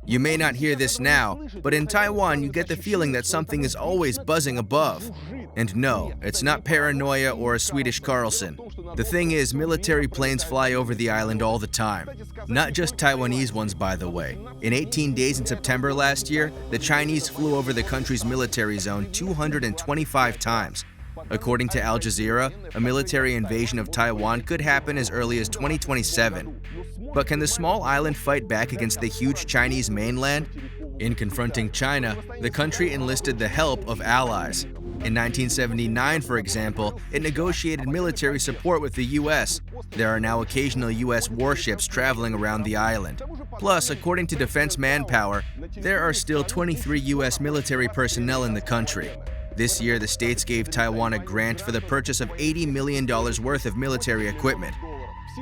You may not hear this now, but in Taiwan you get the feeling that something is always buzzing above. And no, it's not paranoia or a Swedish Carlson. The thing is, military planes fly over the island all the time. Not just Taiwanese ones, by the way. In 18 days in September last year, the Chinese flew over the country's military zone 225 times. According to Al Jazeera, a military invasion of Taiwan could happen as early as 2027. But can the small island fight back against the huge Chinese mainland? In confronting China, the country enlisted the help of allies. In 1979, for example, it negotiated military support with the US. There are now occasional US warships traveling around the island. Plus, according to Defense Manpower, there are still 23 US military personnel in the country. This year, the states gave Taiwan a grant for the purchase of $80 million worth of military equipment.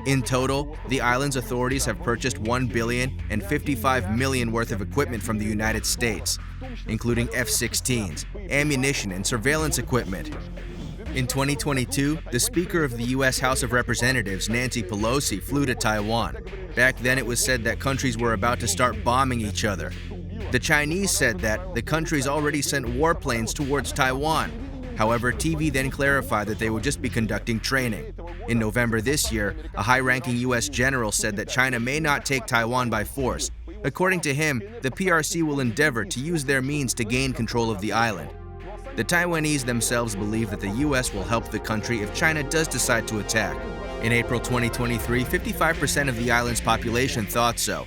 In total, the island's authorities have purchased $1 billion and $55 million worth of equipment from the United States, including F-16s, ammunition, and surveillance equipment. In 2022, the Speaker of the U.S. House of Representatives, Nancy Pelosi, flew to Taiwan. Back then, it was said that countries were about to start bombing each other. The Chinese said that the countries already sent warplanes towards Taiwan. However, TV then clarified that they would just be conducting training. In November this year, a high-ranking U.S. general said that China may not take Taiwan by force. According to him, the PRC will endeavor to use their means to gain control of the island. The Taiwanese themselves believe that the U.S. will help the country if China does decide to attack. In April 2023, 55% of the island's population thought so.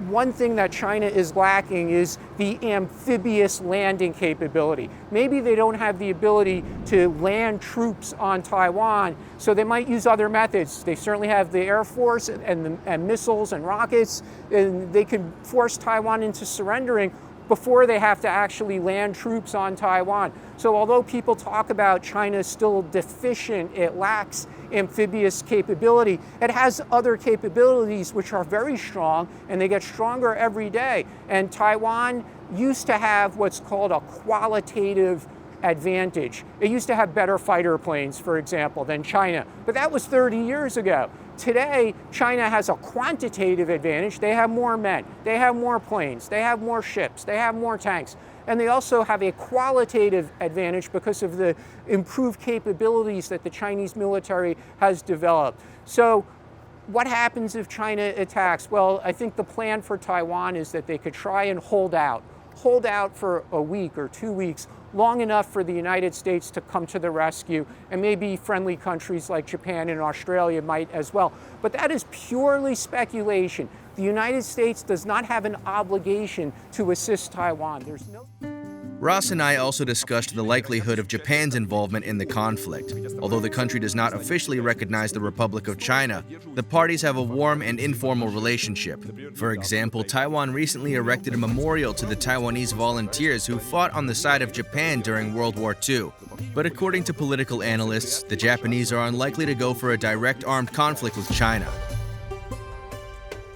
One thing that China is lacking is the amphibious landing capability. Maybe they don't have the ability to land troops on Taiwan, so they might use other methods. They certainly have the Air Force and missiles and rockets, and they can force Taiwan into surrendering before they have to actually land troops on Taiwan. So although people talk about China still deficient, it lacks amphibious capability, it has other capabilities which are very strong, and they get stronger every day. And Taiwan used to have what's called a qualitative advantage. It used to have better fighter planes, for example, than China, but that was 30 years ago. Today, China has a quantitative advantage. They have more men, they have more planes, they have more ships, they have more tanks, and they also have a qualitative advantage because of the improved capabilities that the Chinese military has developed. So what happens if China attacks? Well, I think the plan for Taiwan is that they could try and hold out for a week or 2 weeks, long enough for the United States to come to the rescue, and maybe friendly countries like Japan and Australia might as well. But that is purely speculation. The United States does not have an obligation to assist Taiwan. There's no... Ross and I also discussed the likelihood of Japan's involvement in the conflict. Although the country does not officially recognize the Republic of China, the parties have a warm and informal relationship. For example, Taiwan recently erected a memorial to the Taiwanese volunteers who fought on the side of Japan during World War II. But according to political analysts, the Japanese are unlikely to go for a direct armed conflict with China.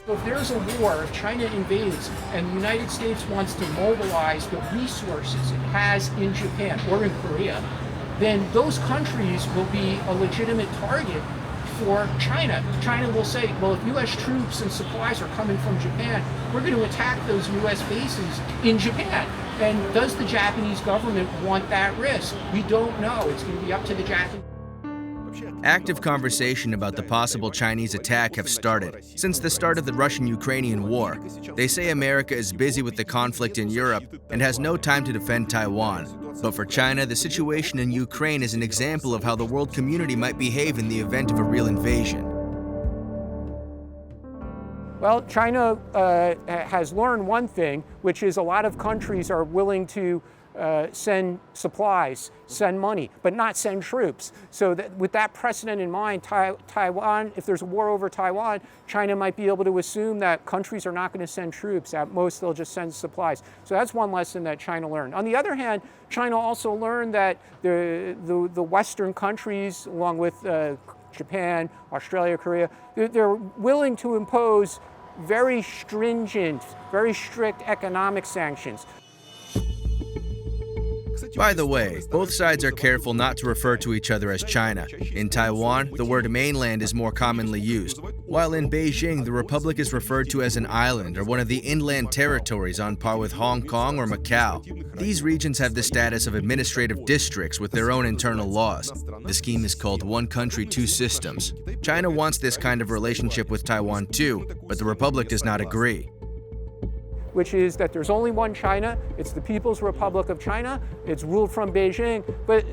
If there's a war, if China invades, and the United States wants to mobilize the resources it has in Japan or in Korea, then those countries will be a legitimate target for China. China will say, well, if U.S. troops and supplies are coming from Japan, we're going to attack those U.S. bases in Japan. And does the Japanese government want that risk? We don't know. It's going to be up to the Japanese. Active conversation about the possible Chinese attack have started since the start of the Russian-Ukrainian war. They say America is busy with the conflict in Europe and has no time to defend Taiwan. But for China, the situation in Ukraine is an example of how the world community might behave in the event of a real invasion. Well, China has learned one thing, which is a lot of countries are willing to send supplies, send money, but not send troops. So that, with that precedent in mind, Taiwan, if there's a war over Taiwan, China might be able to assume that countries are not going to send troops. At most, they'll just send supplies. So that's one lesson that China learned. On the other hand, China also learned that the Western countries, along with Japan, Australia, Korea, they're willing to impose very stringent, very strict economic sanctions. By the way, both sides are careful not to refer to each other as China. In Taiwan, the word mainland is more commonly used. While in Beijing, the republic is referred to as an island or one of the inland territories on par with Hong Kong or Macau. These regions have the status of administrative districts with their own internal laws. The scheme is called One Country, Two Systems. China wants this kind of relationship with Taiwan too, but the republic does not agree. Which is that there's only one China, it's the People's Republic of China, it's ruled from Beijing, but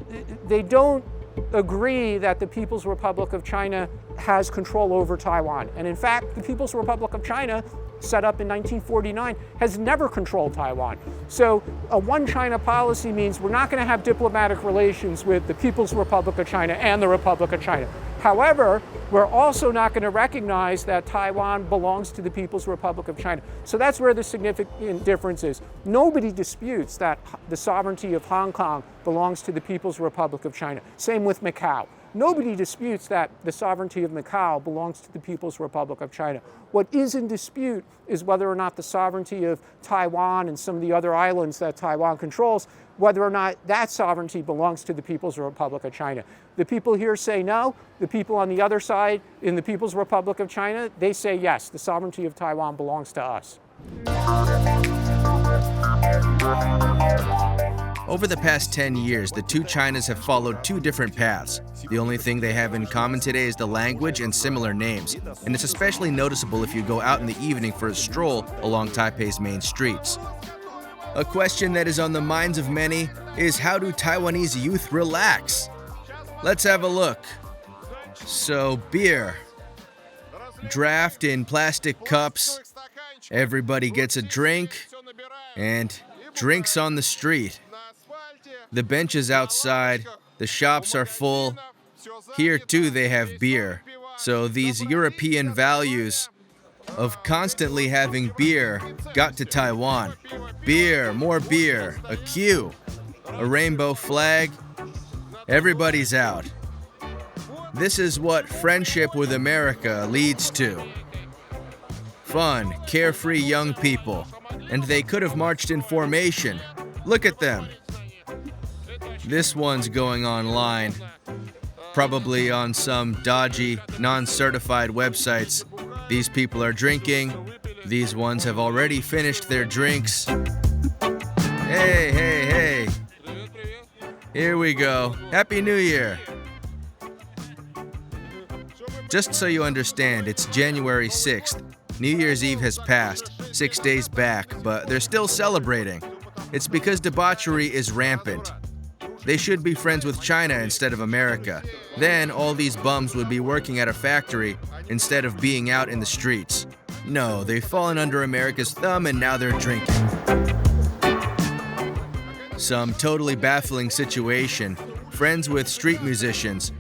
they don't agree that the People's Republic of China has control over Taiwan. And in fact, the People's Republic of China, set up in 1949, has never controlled Taiwan. So a one China policy means we're not going to have diplomatic relations with the People's Republic of China and the Republic of China. However, we're also not going to recognize that Taiwan belongs to the People's Republic of China. So that's where the significant difference is. Nobody disputes that the sovereignty of Hong Kong belongs to the People's Republic of China. Same with Macau. Nobody disputes that the sovereignty of Macau belongs to the People's Republic of China. What is in dispute is whether or not the sovereignty of Taiwan and some of the other islands that Taiwan controls, whether or not that sovereignty belongs to the People's Republic of China. The people here say no. The people on the other side in the People's Republic of China, they say yes, the sovereignty of Taiwan belongs to us. Over the past 10 years, the two Chinas have followed two different paths. The only thing they have in common today is the language and similar names, and it's especially noticeable if you go out in the evening for a stroll along Taipei's main streets. A question that is on the minds of many is, how do Taiwanese youth relax? Let's have a look. So, beer. Draft in plastic cups. Everybody gets a drink, and drinks on the street. The benches outside, the shops are full. Here too they have beer. So these European values of constantly having beer got to Taiwan. Beer, more beer, a queue, a rainbow flag. Everybody's out. This is what friendship with America leads to. Fun, carefree young people. And they could have marched in formation. Look at them. This one's going online, probably on some dodgy, non-certified websites. These people are drinking. These ones have already finished their drinks. Hey, hey, hey. Here we go. Happy New Year. Just so you understand, it's January 6th. New Year's Eve has passed, 6 days back, but they're still celebrating. It's because debauchery is rampant. They should be friends with China instead of America. Then all these bums would be working at a factory instead of being out in the streets. No, they've fallen under America's thumb and now they're drinking. Some totally baffling situation. Friends with street musicians.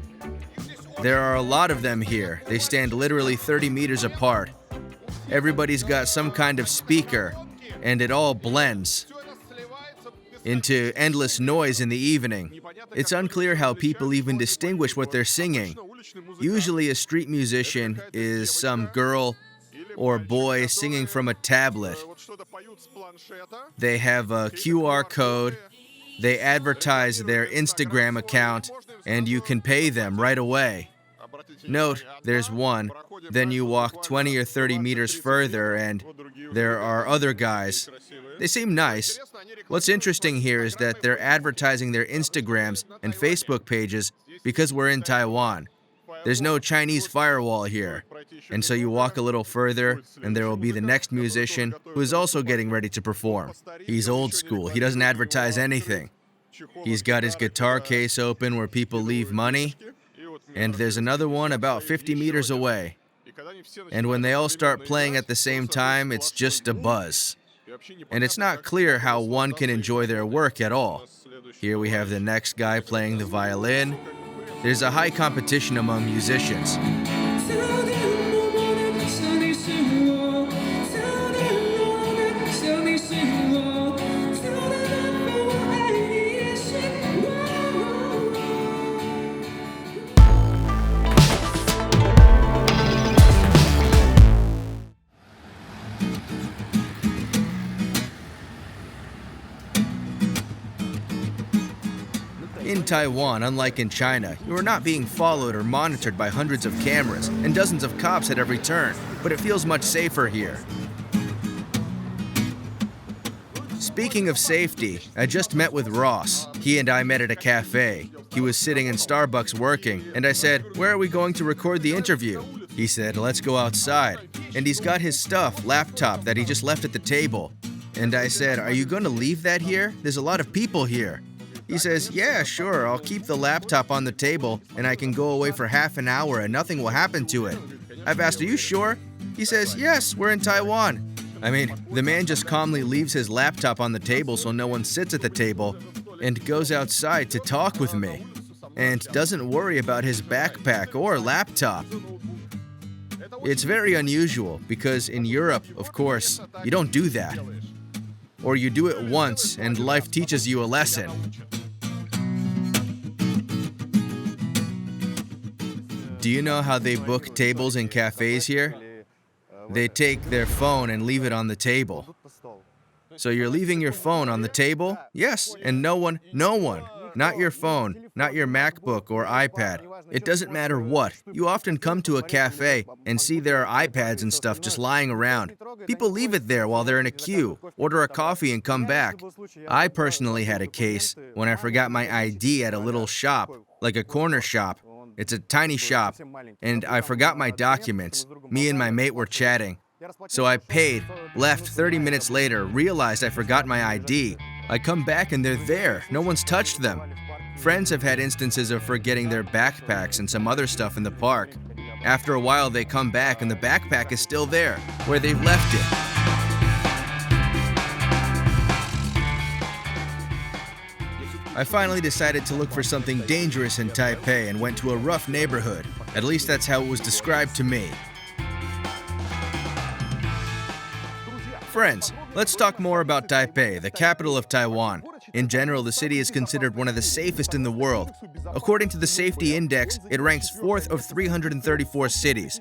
There are a lot of them here. They stand literally 30 meters apart. Everybody's got some kind of speaker, and it all blends into endless noise in the evening. It's unclear how people even distinguish what they're singing. Usually a street musician is some girl or boy singing from a tablet. They have a QR code, they advertise their Instagram account, and you can pay them right away. Note, there's one, then you walk 20 or 30 meters further and there are other guys. They seem nice. What's interesting here is that they're advertising their Instagrams and Facebook pages because we're in Taiwan. There's no Chinese firewall here. And so you walk a little further and there will be the next musician who is also getting ready to perform. He's old school. He doesn't advertise anything. He's got his guitar case open where people leave money. And there's another one about 50 meters away. And when they all start playing at the same time, it's just a buzz. And it's not clear how one can enjoy their work at all. Here we have the next guy playing the violin. There's a high competition among musicians. In Taiwan, unlike in China, you are not being followed or monitored by hundreds of cameras and dozens of cops at every turn, but it feels much safer here. Speaking of safety, I just met with Ross. He and I met at a cafe. He was sitting in Starbucks working, and I said, "Where are we going to record the interview?" He said, "Let's go outside." And he's got his stuff, laptop, that he just left at the table. And I said, "Are you going to leave that here? There's a lot of people here." He says, "Yeah, sure, I'll keep the laptop on the table and I can go away for half an hour and nothing will happen to it." I've asked, "Are you sure?" He says, "Yes, we're in Taiwan." I mean, the man just calmly leaves his laptop on the table so no one sits at the table and goes outside to talk with me and doesn't worry about his backpack or laptop. It's very unusual because in Europe, of course, you don't do that. Or you do it once and life teaches you a lesson. Do you know how they book tables in cafes here? They take their phone and leave it on the table. So you're leaving your phone on the table? Yes, and no one, not your phone, not your MacBook or iPad. It doesn't matter what. You often come to a cafe and see there are iPads and stuff just lying around. People leave it there while they're in a queue, order a coffee and come back. I personally had a case when I forgot my ID at a little shop, like a corner shop. It's a tiny shop, and I forgot my documents. Me and my mate were chatting. So I paid, left 30 minutes later, realized I forgot my ID. I come back and they're there. No one's touched them. Friends have had instances of forgetting their backpacks and some other stuff in the park. After a while, they come back and the backpack is still there, where they've left it. I finally decided to look for something dangerous in Taipei and went to a rough neighborhood. At least that's how it was described to me. Friends, let's talk more about Taipei, the capital of Taiwan. In general, the city is considered one of the safest in the world. According to the Safety Index, it ranks 4th of 334 cities.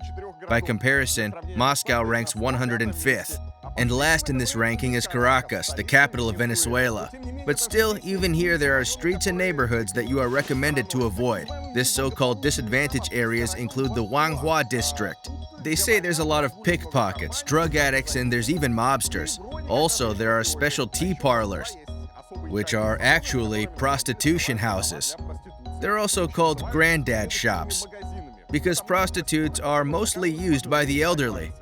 By comparison, Moscow ranks 105th. And last in this ranking is Caracas, the capital of Venezuela. But still, even here there are streets and neighborhoods that you are recommended to avoid. This so-called disadvantaged areas include the Wanghua district. They say there's a lot of pickpockets, drug addicts, and there's even mobsters. Also, there are special tea parlors, which are actually prostitution houses. They're also called granddad shops, because prostitutes are mostly used by the elderly.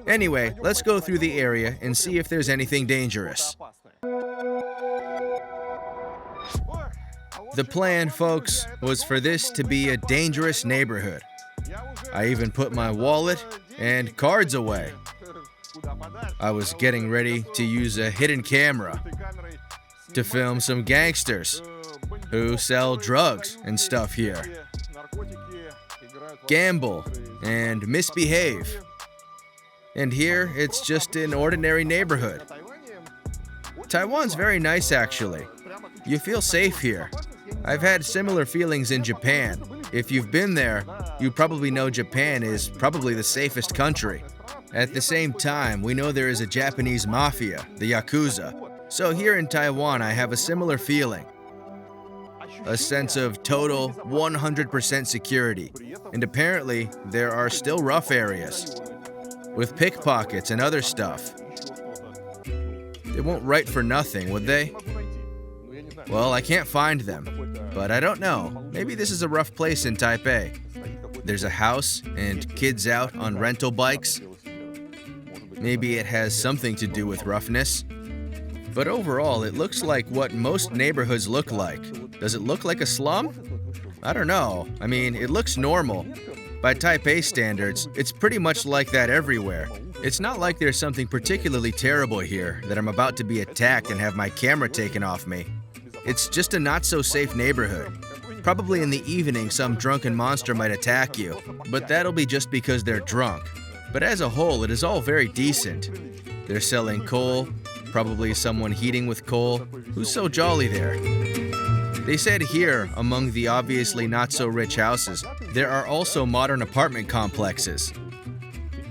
Anyway, let's go through the area and see if there's anything dangerous. The plan, folks, was for this to be a dangerous neighborhood. I even put my wallet and cards away. I was getting ready to use a hidden camera to film some gangsters who sell drugs and stuff here, gamble, and misbehave. And here, it's just an ordinary neighborhood. Taiwan's very nice, actually. You feel safe here. I've had similar feelings in Japan. If you've been there, you probably know Japan is probably the safest country. At the same time, we know there is a Japanese mafia, the Yakuza. So here in Taiwan, I have a similar feeling. A sense of total 100% security. And apparently, there are still rough areas with pickpockets and other stuff. They won't write for nothing, would they? Well, I can't find them, but I don't know. Maybe this is a rough place in Taipei. There's a house and kids out on rental bikes. Maybe it has something to do with roughness. But overall, it looks like what most neighborhoods look like. Does it look like a slum? I don't know. I mean, it looks normal. By Taipei standards, it's pretty much like that everywhere. It's not like there's something particularly terrible here, that I'm about to be attacked and have my camera taken off me. It's just a not-so-safe neighborhood. Probably in the evening, some drunken monster might attack you, but that'll be just because they're drunk. But as a whole, it is all very decent. They're selling coal, probably someone heating with coal. Who's so jolly there? They said here, among the obviously not-so-rich houses, there are also modern apartment complexes.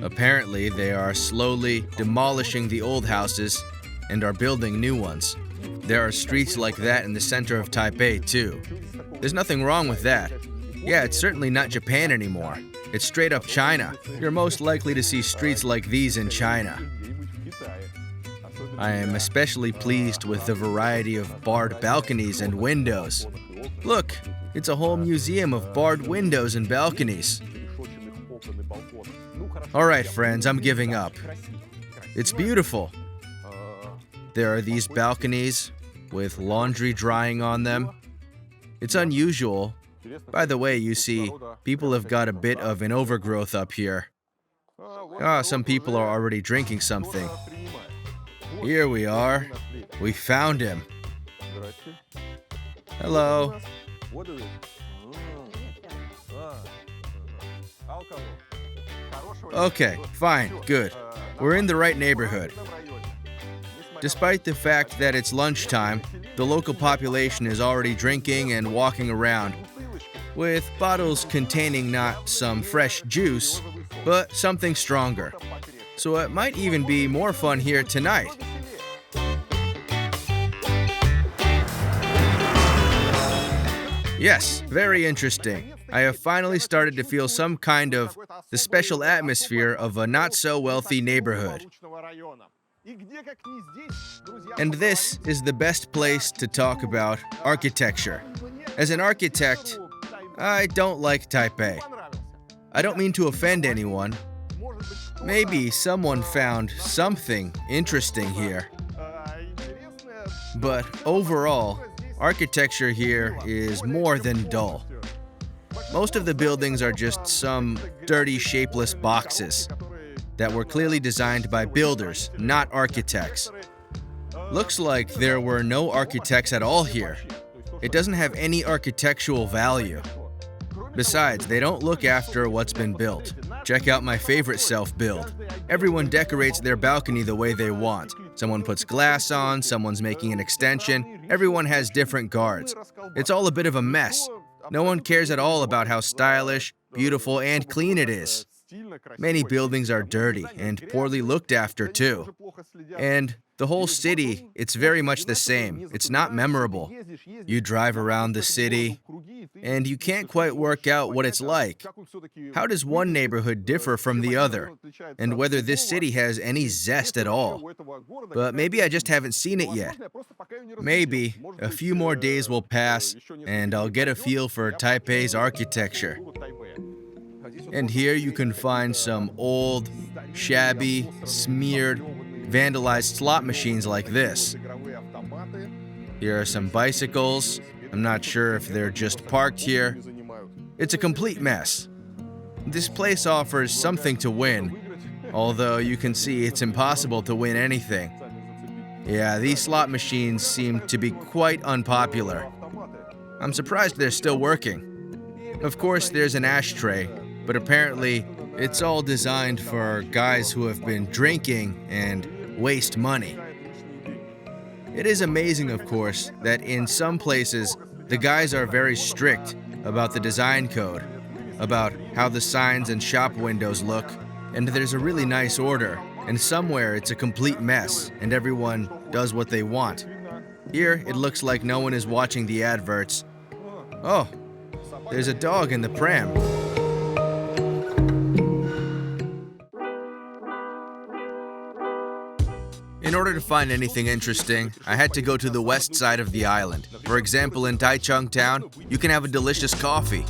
Apparently, they are slowly demolishing the old houses and are building new ones. There are streets like that in the center of Taipei, too. There's nothing wrong with that. Yeah, it's certainly not Japan anymore. It's straight up China. You're most likely to see streets like these in China. I am especially pleased with the variety of barred balconies and windows. Look, it's a whole museum of barred windows and balconies. Alright friends, I'm giving up. It's beautiful. There are these balconies with laundry drying on them. It's unusual. By the way, you see, people have got a bit of an overgrowth up here. Some people are already drinking something. Here we are. We found him. Hello. Okay, fine, good. We're in the right neighborhood. Despite the fact that it's lunchtime, the local population is already drinking and walking around, with bottles containing not some fresh juice, but something stronger. So it might even be more fun here tonight. Yes, very interesting. I have finally started to feel some kind of the special atmosphere of a not-so-wealthy neighborhood. And this is the best place to talk about architecture. As an architect, I don't like Taipei. I don't mean to offend anyone. Maybe someone found something interesting here. But overall, architecture here is more than dull. Most of the buildings are just some dirty, shapeless boxes that were clearly designed by builders, not architects. Looks like there were no architects at all here. It doesn't have any architectural value. Besides, they don't look after what's been built. Check out my favorite self-build. Everyone decorates their balcony the way they want. Someone puts glass on, someone's making an extension. Everyone has different guards. It's all a bit of a mess. No one cares at all about how stylish, beautiful, and clean it is. Many buildings are dirty and poorly looked after too. And the whole city, it's very much the same. It's not memorable. You drive around the city, and you can't quite work out what it's like. How does one neighborhood differ from the other? And whether this city has any zest at all? But maybe I just haven't seen it yet. Maybe a few more days will pass, and I'll get a feel for Taipei's architecture. And here you can find some old, shabby, smeared, vandalized slot machines like this. Here are some bicycles. I'm not sure if they're just parked here. It's a complete mess. This place offers something to win, although you can see it's impossible to win anything. Yeah, these slot machines seem to be quite unpopular. I'm surprised they're still working. Of course, there's an ashtray, but apparently it's all designed for guys who have been drinking and waste money. It is amazing, of course, that in some places the guys are very strict about the design code, about how the signs and shop windows look, and there's a really nice order, and somewhere it's a complete mess and everyone does what they want. Here it looks like no one is watching the adverts. Oh, there's a dog in the pram. In order to find anything interesting, I had to go to the west side of the island. For example, in Taichung town, you can have a delicious coffee.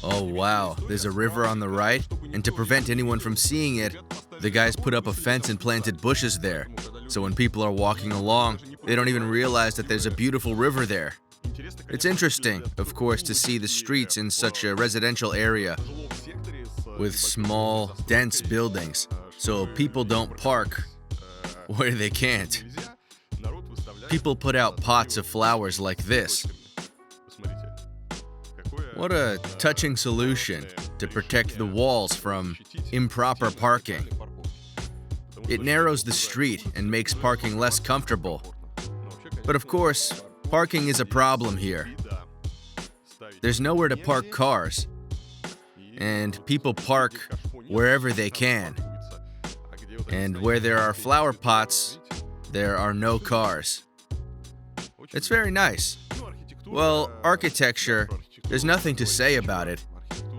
Oh wow, there's a river on the right, and to prevent anyone from seeing it, the guys put up a fence and planted bushes there. So when people are walking along, they don't even realize that there's a beautiful river there. It's interesting, of course, to see the streets in such a residential area with small, dense buildings, so people don't park where they can't. People put out pots of flowers like this. What a touching solution to protect the walls from improper parking. It narrows the street and makes parking less comfortable. But of course, parking is a problem here. There's nowhere to park cars, and people park wherever they can. And where there are flower pots, there are no cars. It's very nice. Well, architecture, there's nothing to say about it.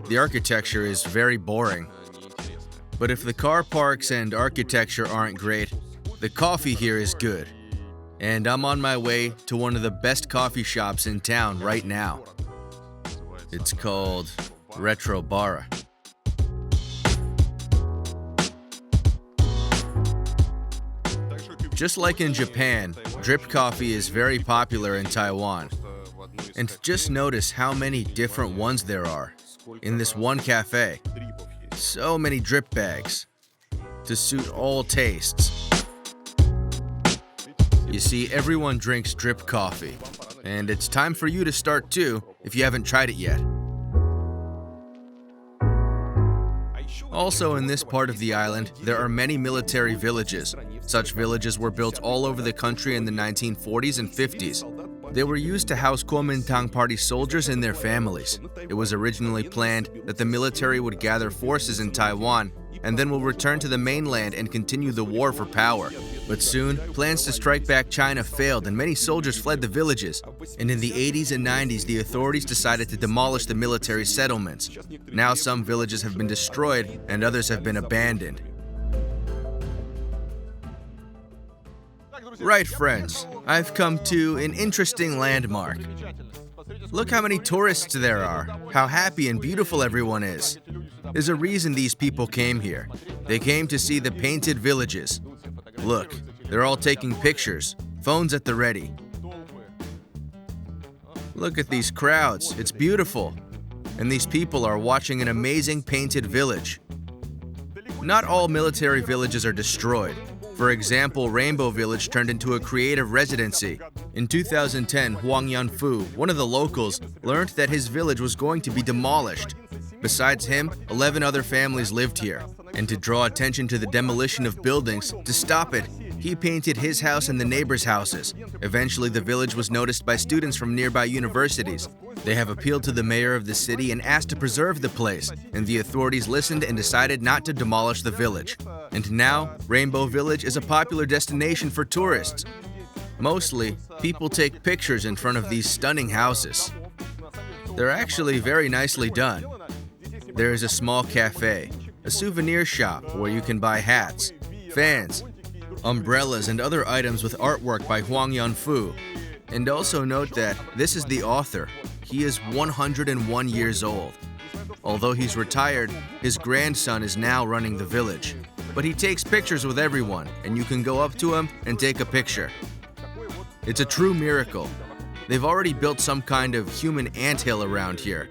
The architecture is very boring. But if the car parks and architecture aren't great, the coffee here is good. And I'm on my way to one of the best coffee shops in town right now. It's called Retro Bara. Just like in Japan, drip coffee is very popular in Taiwan. And just notice how many different ones there are in this one cafe. So many drip bags to suit all tastes. You see, everyone drinks drip coffee, and it's time for you to start too if you haven't tried it yet. Also, in this part of the island, there are many military villages. Such villages were built all over the country in the 1940s and 50s. They were used to house Kuomintang Party soldiers and their families. It was originally planned that the military would gather forces in Taiwan and then will return to the mainland and continue the war for power. But soon, plans to strike back China failed and many soldiers fled the villages. And in the 80s and 90s, the authorities decided to demolish the military settlements. Now some villages have been destroyed and others have been abandoned. Right, friends, I've come to an interesting landmark. Look how many tourists there are, how happy and beautiful everyone is. There's a reason these people came here. They came to see the painted villages. Look, they're all taking pictures, phones at the ready. Look at these crowds, it's beautiful. And these people are watching an amazing painted village. Not all military villages are destroyed. For example, Rainbow Village turned into a creative residency. In 2010, Huang Yanfu, one of the locals, learned that his village was going to be demolished. Besides him, 11 other families lived here. And to draw attention to the demolition of buildings, to stop it, he painted his house and the neighbors' houses. Eventually, the village was noticed by students from nearby universities. They have appealed to the mayor of the city and asked to preserve the place, and the authorities listened and decided not to demolish the village. And now, Rainbow Village is a popular destination for tourists. Mostly, people take pictures in front of these stunning houses. They're actually very nicely done. There is a small cafe, a souvenir shop where you can buy hats, fans, umbrellas, and other items with artwork by Huang Yanfu. And also note that this is the author. He is 101 years old. Although he's retired, his grandson is now running the village. But he takes pictures with everyone, and you can go up to him and take a picture. It's a true miracle. They've already built some kind of human anthill around here.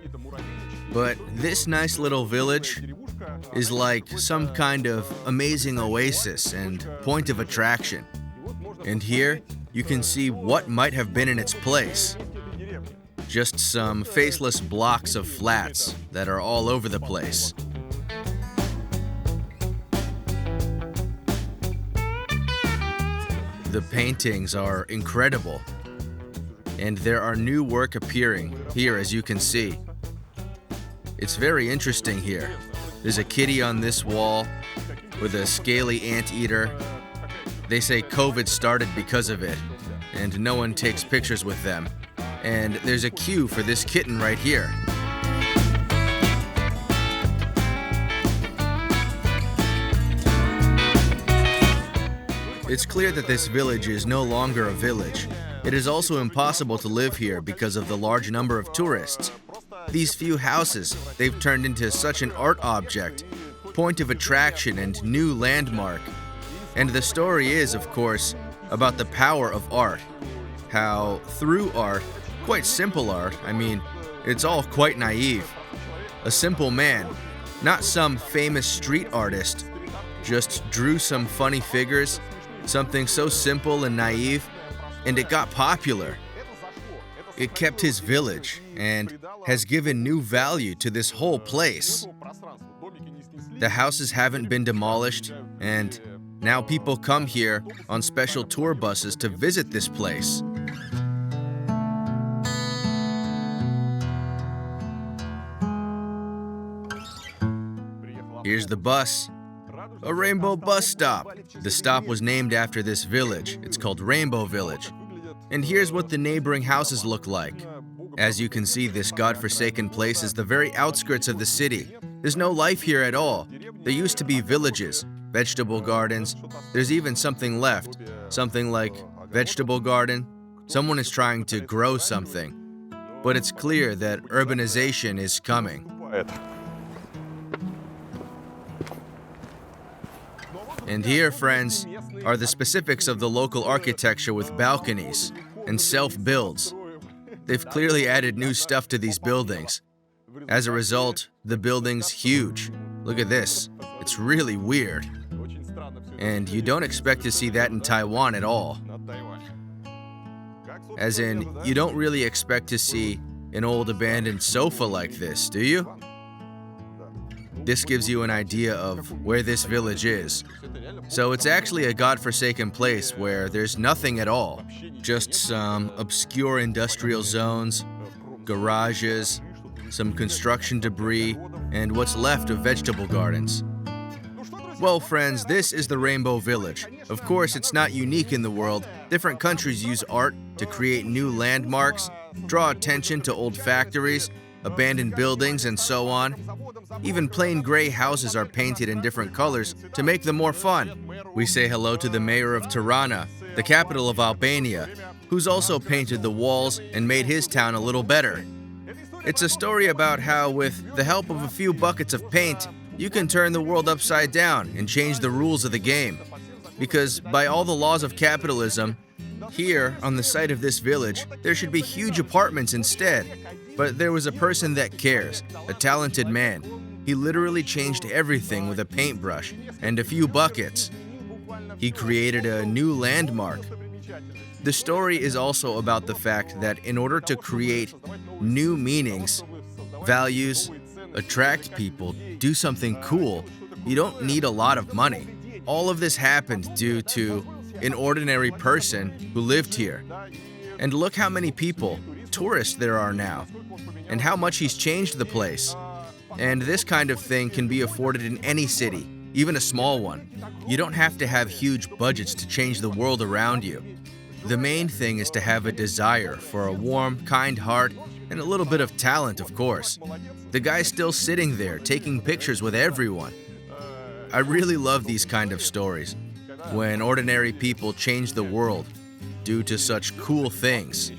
But this nice little village is like some kind of amazing oasis and point of attraction. And here, you can see what might have been in its place. Just some faceless blocks of flats that are all over the place. The paintings are incredible. And there are new work appearing here, as you can see. It's very interesting here. There's a kitty on this wall with a scaly anteater. They say COVID started because of it, and no one takes pictures with them. And there's a queue for this kitten right here. It's clear that this village is no longer a village. It is also impossible to live here because of the large number of tourists. These few houses, they've turned into such an art object, point of attraction and new landmark. And the story is, of course, about the power of art. How through art, quite simple art, I mean, it's all quite naive. A simple man, not some famous street artist, just drew some funny figures, something so simple and naive, and it got popular. It kept his village and has given new value to this whole place. The houses haven't been demolished, and now people come here on special tour buses to visit this place. Here's the bus. A rainbow bus stop. The stop was named after this village. It's called Rainbow Village. And here's what the neighboring houses look like. As you can see, this godforsaken place is the very outskirts of the city. There's no life here at all. There used to be villages, vegetable gardens. There's even something left, something like vegetable garden. Someone is trying to grow something. But it's clear that urbanization is coming. And here, friends, are the specifics of the local architecture with balconies and self-builds. They've clearly added new stuff to these buildings. As a result, the building's huge. Look at this. It's really weird. And you don't expect to see that in Taiwan at all. As in, you don't really expect to see an old abandoned sofa like this, do you? This gives you an idea of where this village is. So it's actually a godforsaken place where there's nothing at all. Just some obscure industrial zones, garages, some construction debris, and what's left of vegetable gardens. Well, friends, this is the Rainbow Village. Of course, it's not unique in the world. Different countries use art to create new landmarks, draw attention to old factories, abandoned buildings, and so on. Even plain gray houses are painted in different colors to make them more fun. We say hello to the mayor of Tirana, the capital of Albania, who's also painted the walls and made his town a little better. It's a story about how, with the help of a few buckets of paint, you can turn the world upside down and change the rules of the game. Because by all the laws of capitalism, here, on the site of this village, there should be huge apartments instead. But there was a person that cares, a talented man. He literally changed everything with a paintbrush and a few buckets. He created a new landmark. The story is also about the fact that in order to create new meanings, values, attract people, do something cool, you don't need a lot of money. All of this happened due to an ordinary person who lived here. And look how many people, tourists, there are now, and how much he's changed the place. And this kind of thing can be afforded in any city, even a small one. You don't have to have huge budgets to change the world around you. The main thing is to have a desire for a warm, kind heart and a little bit of talent, of course. The guy's still sitting there, taking pictures with everyone. I really love these kind of stories, when ordinary people change the world due to such cool things.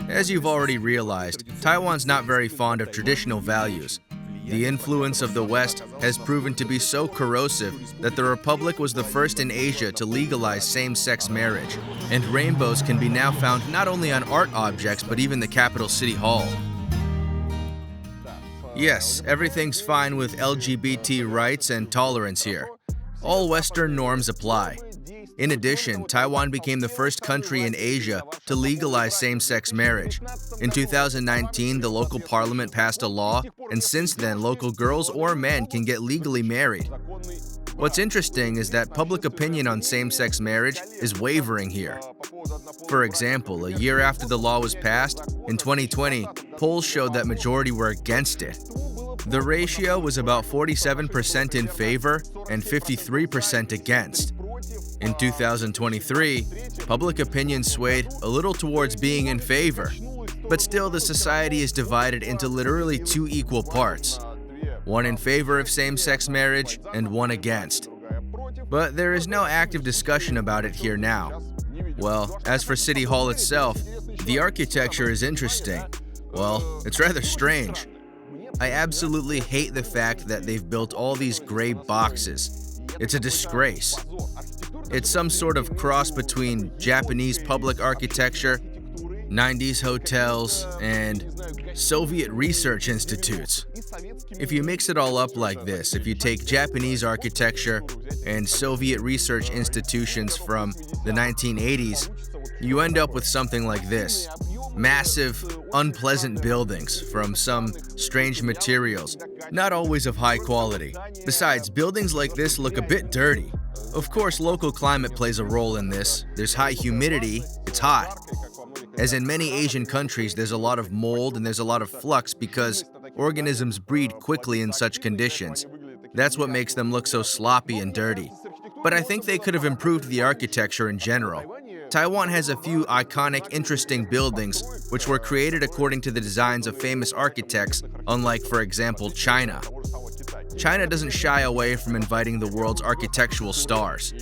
As you've already realized, Taiwan's not very fond of traditional values. The influence of the West has proven to be so corrosive that the Republic was the first in Asia to legalize same-sex marriage, and rainbows can be now found not only on art objects but even the capital city hall. Yes, everything's fine with LGBT rights and tolerance here. All Western norms apply. In addition, Taiwan became the first country in Asia to legalize same-sex marriage. In 2019, the local parliament passed a law, and since then, local girls or men can get legally married. What's interesting is that public opinion on same-sex marriage is wavering here. For example, a year after the law was passed, in 2020, polls showed that majority were against it. The ratio was about 47% in favor and 53% against. In 2023, public opinion swayed a little towards being in favor, but still the society is divided into literally two equal parts, one in favor of same-sex marriage and one against. But there is no active discussion about it here now. Well, as for City Hall itself, the architecture is interesting. Well, it's rather strange. I absolutely hate the fact that they've built all these gray boxes. It's a disgrace. It's some sort of cross between Japanese public architecture, 90s hotels, and Soviet research institutes. If you mix it all up like this, if you take Japanese architecture and Soviet research institutions from the 1980s, you end up with something like this. Massive, unpleasant buildings from some strange materials, not always of high quality. Besides, buildings like this look a bit dirty. Of course, local climate plays a role in this. There's high humidity, it's hot. As in many Asian countries, there's a lot of mold and there's a lot of flux because organisms breed quickly in such conditions. That's what makes them look so sloppy and dirty. but I think they could have improved the architecture in general. Taiwan has a few iconic, interesting buildings which were created according to the designs of famous architects, unlike, for example, China. China doesn't shy away from inviting the world's architectural stars.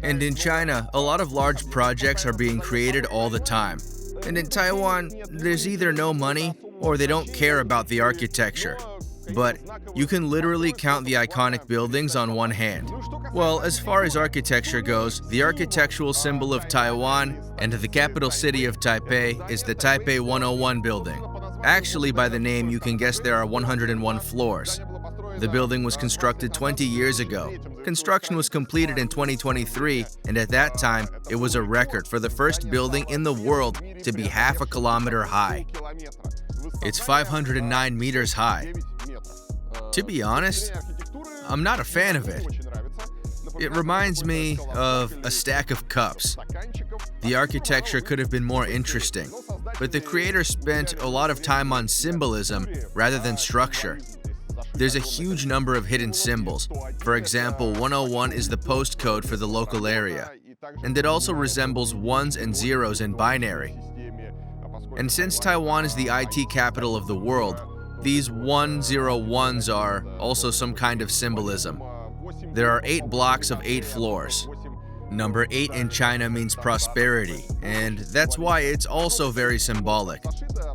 And in China, a lot of large projects are being created all the time. And in Taiwan, there's either no money or they don't care about the architecture. But you can literally count the iconic buildings on one hand. Well, as far as architecture goes, the architectural symbol of Taiwan and the capital city of Taipei is the Taipei 101 building. Actually, by the name, you can guess there are 101 floors. The building was constructed 20 years ago. Construction was completed in 2023, and at that time, it was a record for the first building in the world to be half a kilometer high. It's 509 meters high. To be honest, I'm not a fan of it. It reminds me of a stack of cups. The architecture could have been more interesting, but the creator spent a lot of time on symbolism rather than structure. There's a huge number of hidden symbols. For example, 101 is the postcode for the local area, and it also resembles ones and zeros in binary. And since Taiwan is the IT capital of the world, these 101s are also some kind of symbolism. There are 8 blocks of 8 floors. Number 8 in China means prosperity, and that's why it's also very symbolic.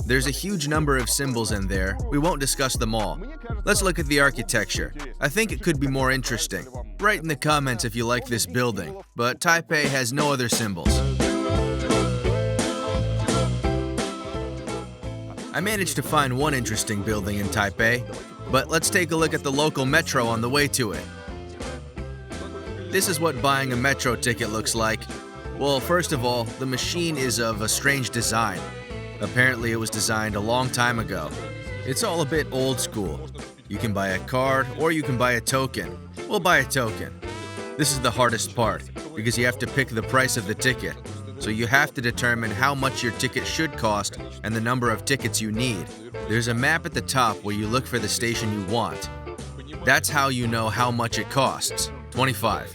There's a huge number of symbols in there. We won't discuss them all. Let's look at the architecture. I think it could be more interesting. Write in the comments if you like this building, but Taipei has no other symbols. I managed to find one interesting building in Taipei, but let's take a look at the local metro on the way to it. This is what buying a metro ticket looks like. Well, first of all, the machine is of a strange design. Apparently it was designed a long time ago. It's all a bit old school. You can buy a card or you can buy a token. We'll buy a token. This is the hardest part, because you have to pick the price of the ticket. So you have to determine how much your ticket should cost and the number of tickets you need. There's a map at the top where you look for the station you want. That's how you know how much it costs. 25.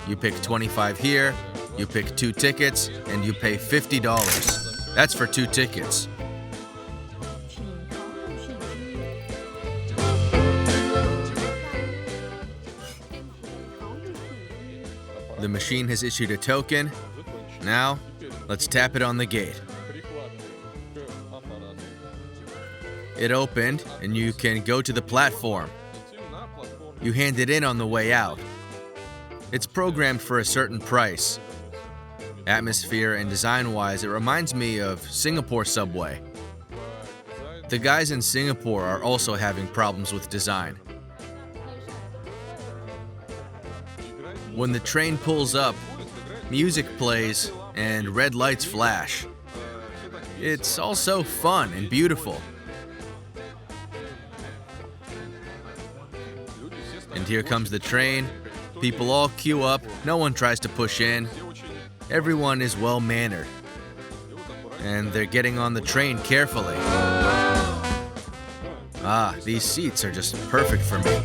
You pick 25 here, you pick 2 tickets, and you pay $50. That's for 2 tickets. The machine has issued a token. Now, let's tap it on the gate. It opened, and you can go to the platform. You hand it in on the way out. It's programmed for a certain price. Atmosphere and design-wise, it reminds me of Singapore subway. The guys in Singapore are also having problems with design. When the train pulls up, music plays and red lights flash. It's also fun and beautiful. And here comes the train. People all queue up, no one tries to push in. Everyone is well-mannered. And they're getting on the train carefully. Ah, these seats are just perfect for me.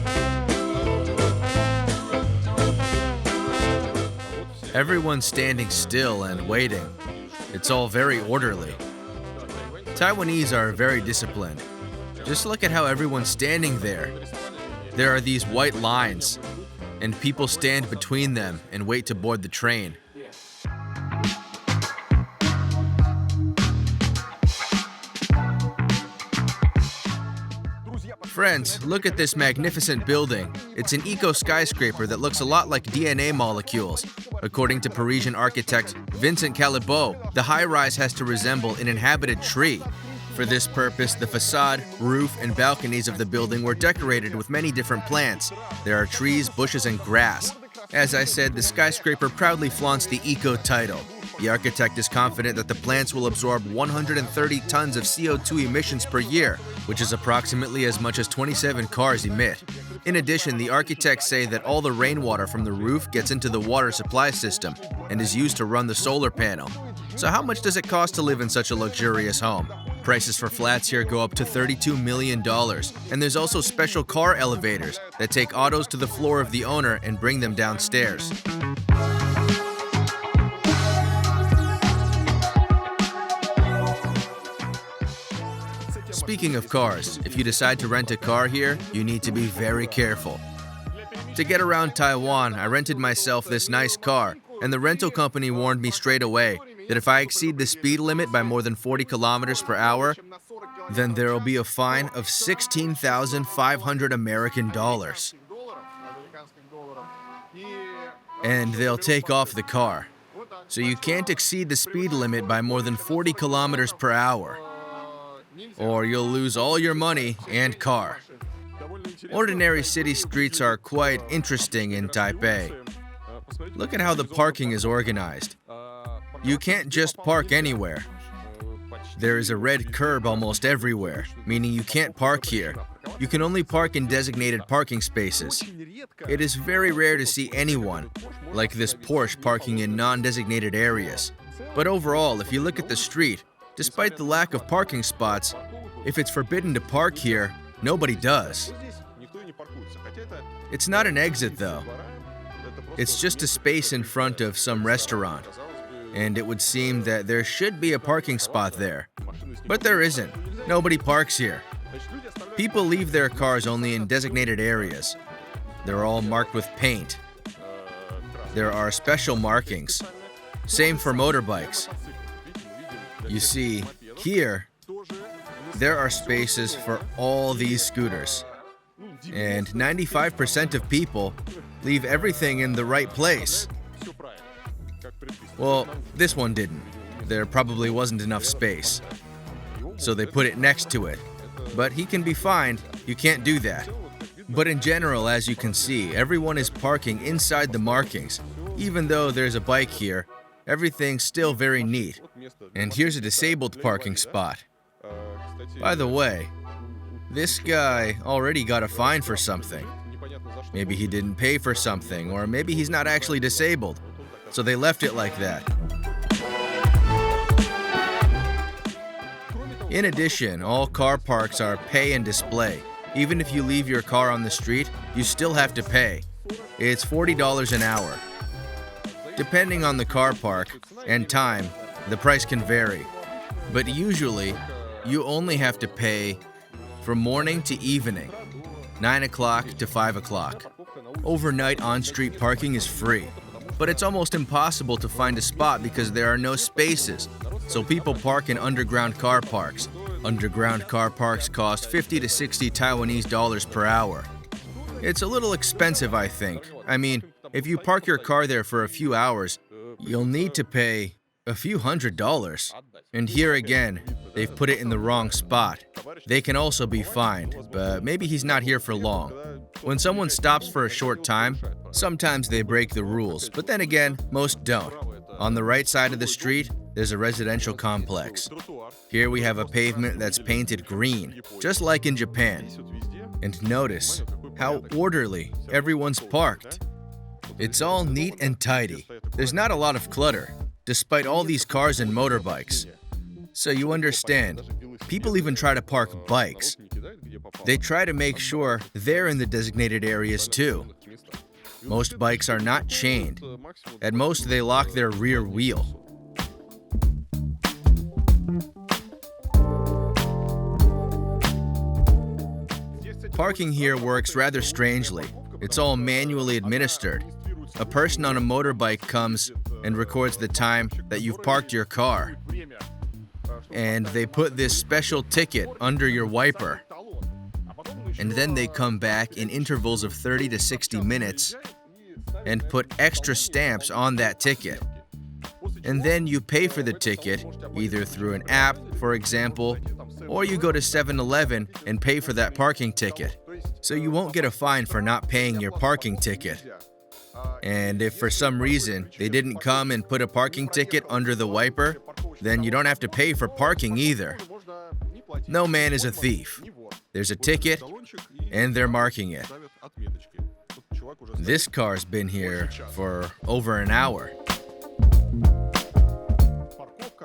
Everyone's standing still and waiting. It's all very orderly. Taiwanese are very disciplined. Just look at how everyone's standing there. There are these white lines, and people stand between them and wait to board the train. Friends, look at this magnificent building. It's an eco-skyscraper that looks a lot like DNA molecules. According to Parisian architect Vincent Calibo, the high-rise has to resemble an inhabited tree. For this purpose, the facade, roof, and balconies of the building were decorated with many different plants. There are trees, bushes, and grass. As I said, the skyscraper proudly flaunts the eco title. The architect is confident that the plants will absorb 130 tons of CO2 emissions per year, which is approximately as much as 27 cars emit. In addition, the architects say that all the rainwater from the roof gets into the water supply system and is used to run the solar panel. So how much does it cost to live in such a luxurious home? Prices for flats here go up to $32 million, and there's also special car elevators that take autos to the floor of the owner and bring them downstairs. Speaking of cars, if you decide to rent a car here, you need to be very careful. To get around Taiwan, I rented myself this nice car, and the rental company warned me straight away that if I exceed the speed limit by more than 40 kilometers per hour, then there will be a fine of 16,500 American dollars. And they'll take off the car. So you can't exceed the speed limit by more than 40 kilometers per hour, or you'll lose all your money and car. Ordinary city streets are quite interesting in Taipei. Look at how the parking is organized. You can't just park anywhere. There is a red curb almost everywhere, meaning you can't park here. You can only park in designated parking spaces. It is very rare to see anyone, like this Porsche, parking in non-designated areas. But overall, if you look at the street, despite the lack of parking spots, if it's forbidden to park here, nobody does. It's not an exit though. It's just a space in front of some restaurant. And it would seem that there should be a parking spot there. But there isn't. Nobody parks here. People leave their cars only in designated areas. They're all marked with paint. There are special markings. Same for motorbikes. You see, here, there are spaces for all these scooters. And 95% of people leave everything in the right place. Well, this one didn't. There probably wasn't enough space. So they put it next to it. But he can be fined. You can't do that. But in general, as you can see, everyone is parking inside the markings. Even though there's a bike here, everything's still very neat. And here's a disabled parking spot. By the way, this guy already got a fine for something. Maybe he didn't pay for something, or maybe he's not actually disabled. So they left it like that. In addition, all car parks are pay and display. Even if you leave your car on the street, you still have to pay. It's $40 an hour. Depending on the car park and time, the price can vary. But usually, you only have to pay from morning to evening, 9 o'clock to 5 o'clock. Overnight on-street parking is free. But it's almost impossible to find a spot because there are no spaces, so people park in underground car parks. Underground car parks cost 50 to 60 Taiwanese dollars per hour. It's a little expensive, I think. I mean, if you park your car there for a few hours, you'll need to pay a few $100s. And here again, they've put it in the wrong spot. They can also be fined, but maybe he's not here for long. When someone stops for a short time, sometimes they break the rules, but then again, most don't. On the right side of the street, there's a residential complex. Here we have a pavement that's painted green, just like in Japan. And notice how orderly everyone's parked. It's all neat and tidy. There's not a lot of clutter, despite all these cars and motorbikes. So you understand, people even try to park bikes. They try to make sure they're in the designated areas too. Most bikes are not chained. At most, they lock their rear wheel. Parking here works rather strangely. It's all manually administered. A person on a motorbike comes and records the time that you've parked your car. And they put this special ticket under your wiper. And then they come back in intervals of 30 to 60 minutes and put extra stamps on that ticket. And then you pay for the ticket, either through an app, for example, or you go to 7-Eleven and pay for that parking ticket. So you won't get a fine for not paying your parking ticket. And if for some reason they didn't come and put a parking ticket under the wiper, then you don't have to pay for parking either. No man is a thief. There's a ticket, and they're marking it. This car's been here for over an hour.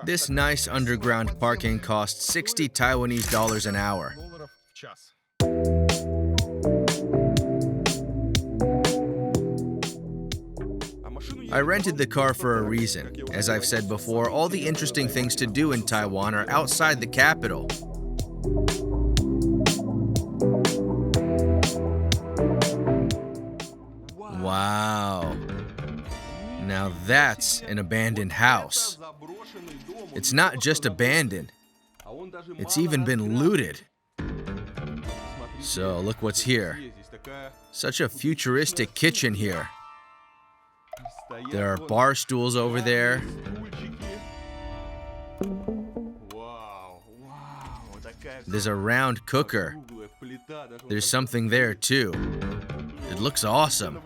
This nice underground parking costs 60 Taiwanese dollars an hour. I rented the car for a reason. As I've said before, all the interesting things to do in Taiwan are outside the capital. That's an abandoned house. It's not just abandoned, it's even been looted. So look what's here. Such a futuristic kitchen here. There are bar stools over there. There's a round cooker. There's something there too. It looks awesome.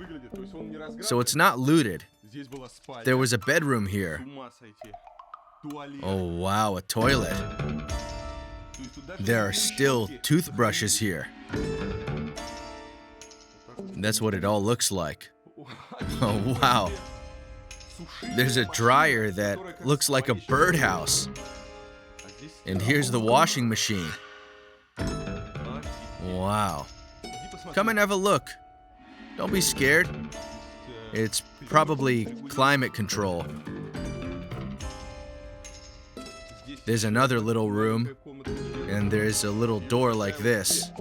So it's not looted. There was a bedroom here. Oh wow, a toilet. There are still toothbrushes here. That's what it all looks like. Oh wow. There's a dryer that looks like a birdhouse. And here's the washing machine. Wow. Come and have a look. Don't be scared. It's probably climate control. There's another little room, and there's a little door like this.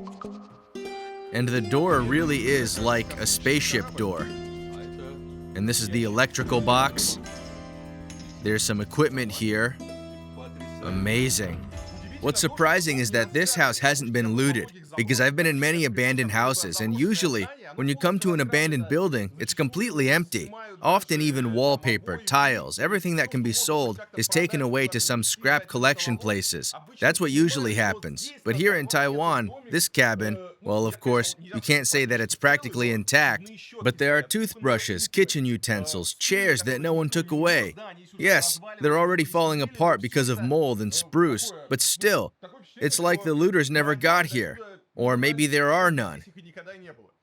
And the door really is like a spaceship door. And this is the electrical box. There's some equipment here. Amazing. What's surprising is that this house hasn't been looted, because I've been in many abandoned houses, and usually, when you come to an abandoned building, it's completely empty. Often even wallpaper, tiles, everything that can be sold is taken away to some scrap collection places. That's what usually happens. But here in Taiwan, this cabin, well, of course, you can't say that it's practically intact, but there are toothbrushes, kitchen utensils, chairs that no one took away. Yes, they're already falling apart because of mold and spruce, but still, it's like the looters never got here. Or maybe there are none.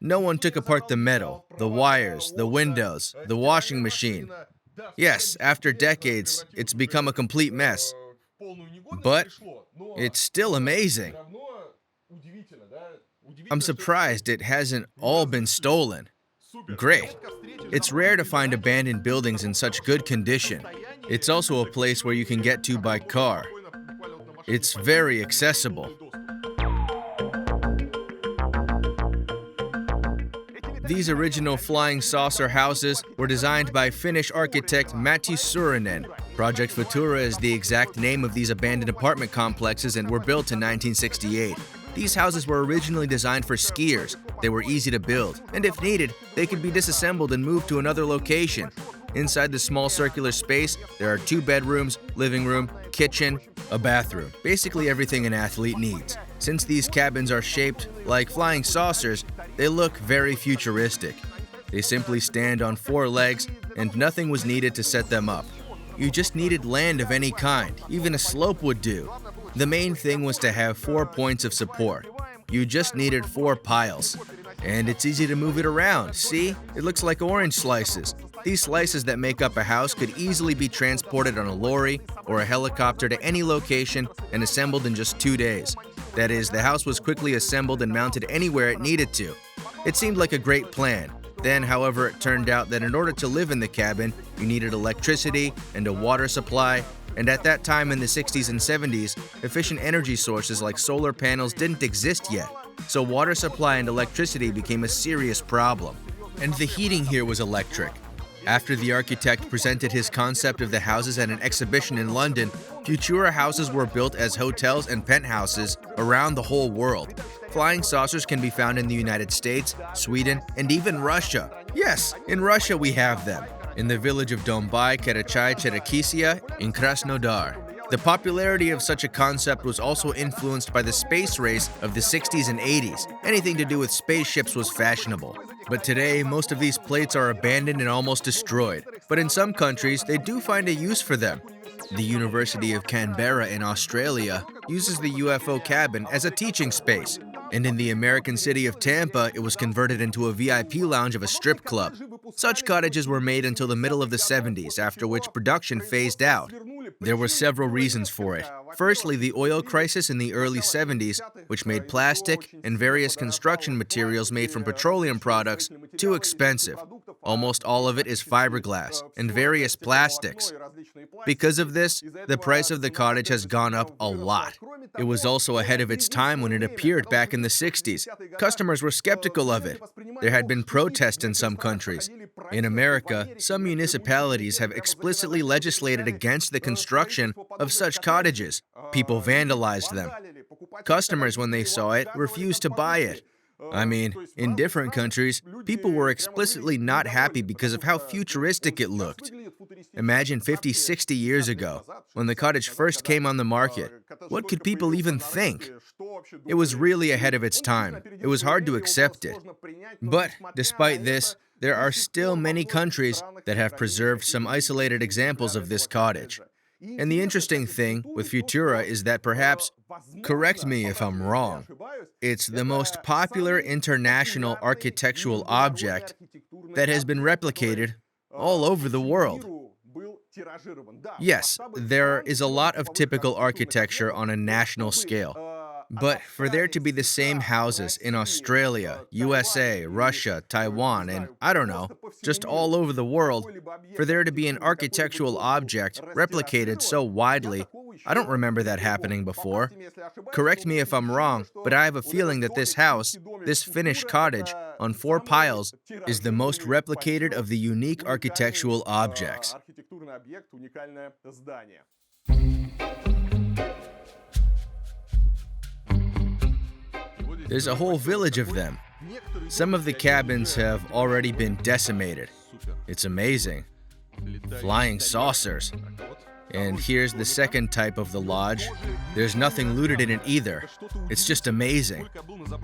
No one took apart the metal, the wires, the windows, the washing machine. Yes, after decades, it's become a complete mess. But it's still amazing. I'm surprised it hasn't all been stolen. Great. It's rare to find abandoned buildings in such good condition. It's also a place where you can get to by car. It's very accessible. These original flying saucer houses were designed by Finnish architect Matti Suurinen. Project Futura is the exact name of these abandoned apartment complexes and were built in 1968. These houses were originally designed for skiers. They were easy to build, and if needed, they could be disassembled and moved to another location. Inside the small circular space, there are 2 bedrooms, living room, kitchen, a bathroom. Basically everything an athlete needs. Since these cabins are shaped like flying saucers, they look very futuristic. They simply stand on 4 legs, and nothing was needed to set them up. You just needed land of any kind, even a slope would do. The main thing was to have 4 points of support. You just needed 4 piles. And it's easy to move it around, see? It looks like orange slices. These slices that make up a house could easily be transported on a lorry or a helicopter to any location and assembled in just 2 days. That is, the house was quickly assembled and mounted anywhere it needed to. It seemed like a great plan. Then, however, it turned out that in order to live in the cabin, you needed electricity and a water supply. And at that time in the 60s and 70s, efficient energy sources like solar panels didn't exist yet. So water supply and electricity became a serious problem. And the heating here was electric. After the architect presented his concept of the houses at an exhibition in London, Futura houses were built as hotels and penthouses around the whole world. Flying saucers can be found in the United States, Sweden, and even Russia. Yes, in Russia we have them. In the village of Dombai, Cherechai-Cherkessia, in Krasnodar. The popularity of such a concept was also influenced by the space race of the 60s and 80s. Anything to do with spaceships was fashionable. But today, most of these plates are abandoned and almost destroyed. But in some countries, they do find a use for them. The University of Canberra in Australia uses the UFO cabin as a teaching space. And in the American city of Tampa, it was converted into a VIP lounge of a strip club. Such cottages were made until the middle of the 70s, after which production phased out. There were several reasons for it. Firstly, the oil crisis in the early 70s, which made plastic and various construction materials made from petroleum products too expensive. Almost all of it is fiberglass and various plastics. Because of this, the price of the cottage has gone up a lot. It was also ahead of its time when it appeared back in the 60s. Customers were skeptical of it. There had been protests in some countries. In America, some municipalities have explicitly legislated against the construction of such cottages. People vandalized them. Customers, when they saw it, refused to buy it. I mean, in different countries, people were explicitly not happy because of how futuristic it looked. Imagine 50, 60 years ago, when the cottage first came on the market. What could people even think? It was really ahead of its time. It was hard to accept it. But, despite this, there are still many countries that have preserved some isolated examples of this cottage. And the interesting thing with Futura is that perhaps, correct me if I'm wrong, it's the most popular international architectural object that has been replicated all over the world. Yes, there is a lot of typical architecture on a national scale. But for there to be the same houses in Australia, USA, Russia, Taiwan, and I don't know, just all over the world, for there to be an architectural object replicated so widely, I don't remember that happening before. Correct me if I'm wrong, but I have a feeling that this house, this Finnish cottage on 4 piles, is the most replicated of the unique architectural objects. There's a whole village of them. Some of the cabins have already been decimated. It's amazing. Flying saucers. And here's the second type of the lodge. There's nothing looted in it either. It's just amazing.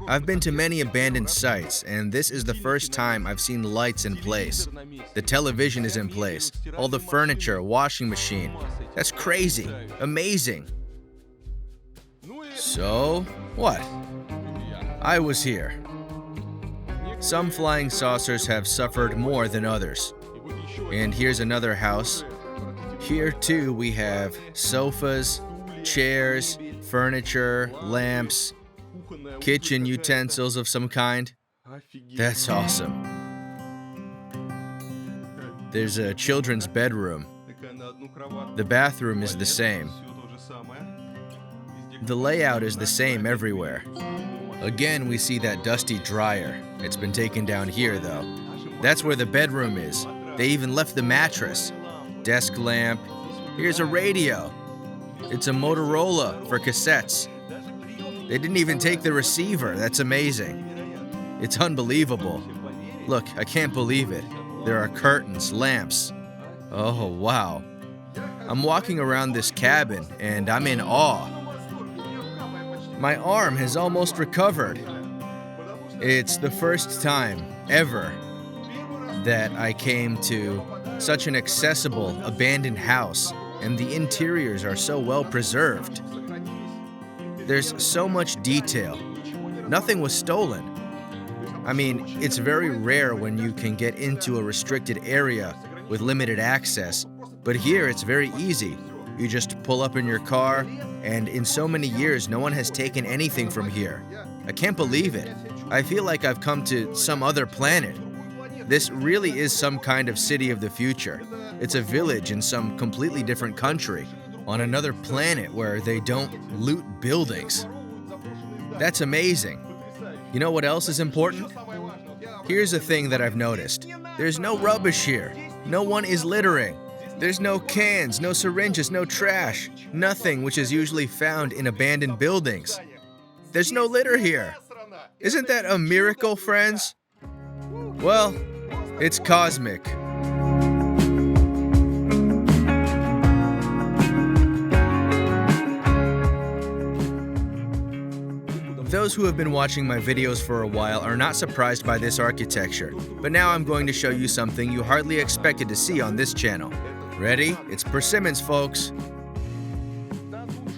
I've been to many abandoned sites, and this is the first time I've seen lights in place. The television is in place. All the furniture, washing machine. That's crazy. Amazing. So, what? I was here. Some flying saucers have suffered more than others. And here's another house. Here too we have sofas, chairs, furniture, lamps, kitchen utensils of some kind. That's awesome. There's a children's bedroom. The bathroom is the same. The layout is the same everywhere. Again, we see that dusty dryer. It's been taken down here, though. That's where the bedroom is. They even left the mattress. Desk lamp. Here's a radio. It's a Motorola for cassettes. They didn't even take the receiver. That's amazing. It's unbelievable. Look, I can't believe it. There are curtains, lamps. Oh, wow. I'm walking around this cabin, and I'm in awe. My arm has almost recovered. It's the first time ever that I came to such an accessible, abandoned house, and the interiors are so well preserved. There's so much detail. Nothing was stolen. I mean, it's very rare when you can get into a restricted area with limited access, but here it's very easy. You just pull up in your car, and in so many years, no one has taken anything from here. I can't believe it. I feel like I've come to some other planet. This really is some kind of city of the future. It's a village in some completely different country, on another planet where they don't loot buildings. That's amazing. You know what else is important? Here's a thing that I've noticed. There's no rubbish here. No one is littering. There's no cans, no syringes, no trash. Nothing which is usually found in abandoned buildings. There's no litter here. Isn't that a miracle, friends? Well, it's cosmic. Those who have been watching my videos for a while are not surprised by this architecture, but now I'm going to show you something you hardly expected to see on this channel. Ready? It's persimmons, folks.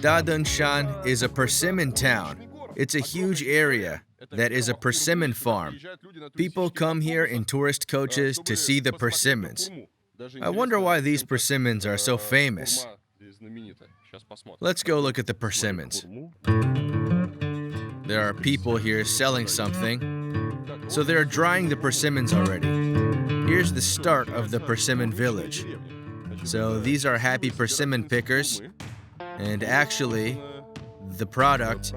Dadunshan is a persimmon town. It's a huge area that is a persimmon farm. People come here in tourist coaches to see the persimmons. I wonder why these persimmons are so famous. Let's go look at the persimmons. There are people here selling something. So they're drying the persimmons already. Here's the start of the persimmon village. So these are happy persimmon pickers. And actually, the product,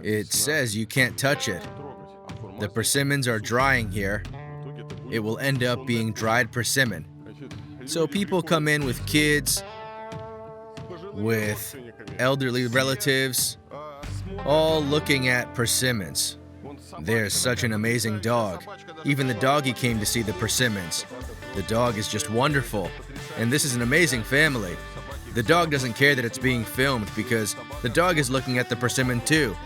it says you can't touch it. The persimmons are drying here. it will end up being dried persimmon. So people come in with kids, with elderly relatives, all looking at persimmons. There's such an amazing dog. Even the doggy came to see the persimmons. The dog is just wonderful, and this is an amazing family. The dog doesn't care that it's being filmed because the dog is looking at the persimmon too.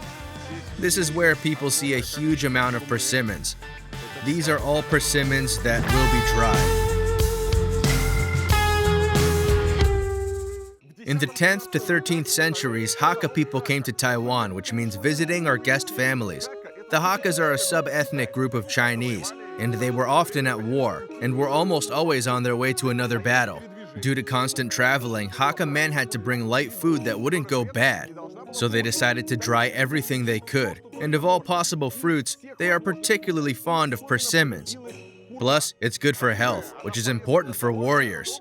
This is where people see a huge amount of persimmons. These are all persimmons that will be dried. In the 10th to 13th centuries, Hakka people came to Taiwan, which means visiting or guest families. The Hakkas are a sub-ethnic group of Chinese, and they were often at war, and were almost always on their way to another battle. Due to constant traveling, Hakka men had to bring light food that wouldn't go bad, so they decided to dry everything they could. And of all possible fruits, they are particularly fond of persimmons. Plus, it's good for health, which is important for warriors.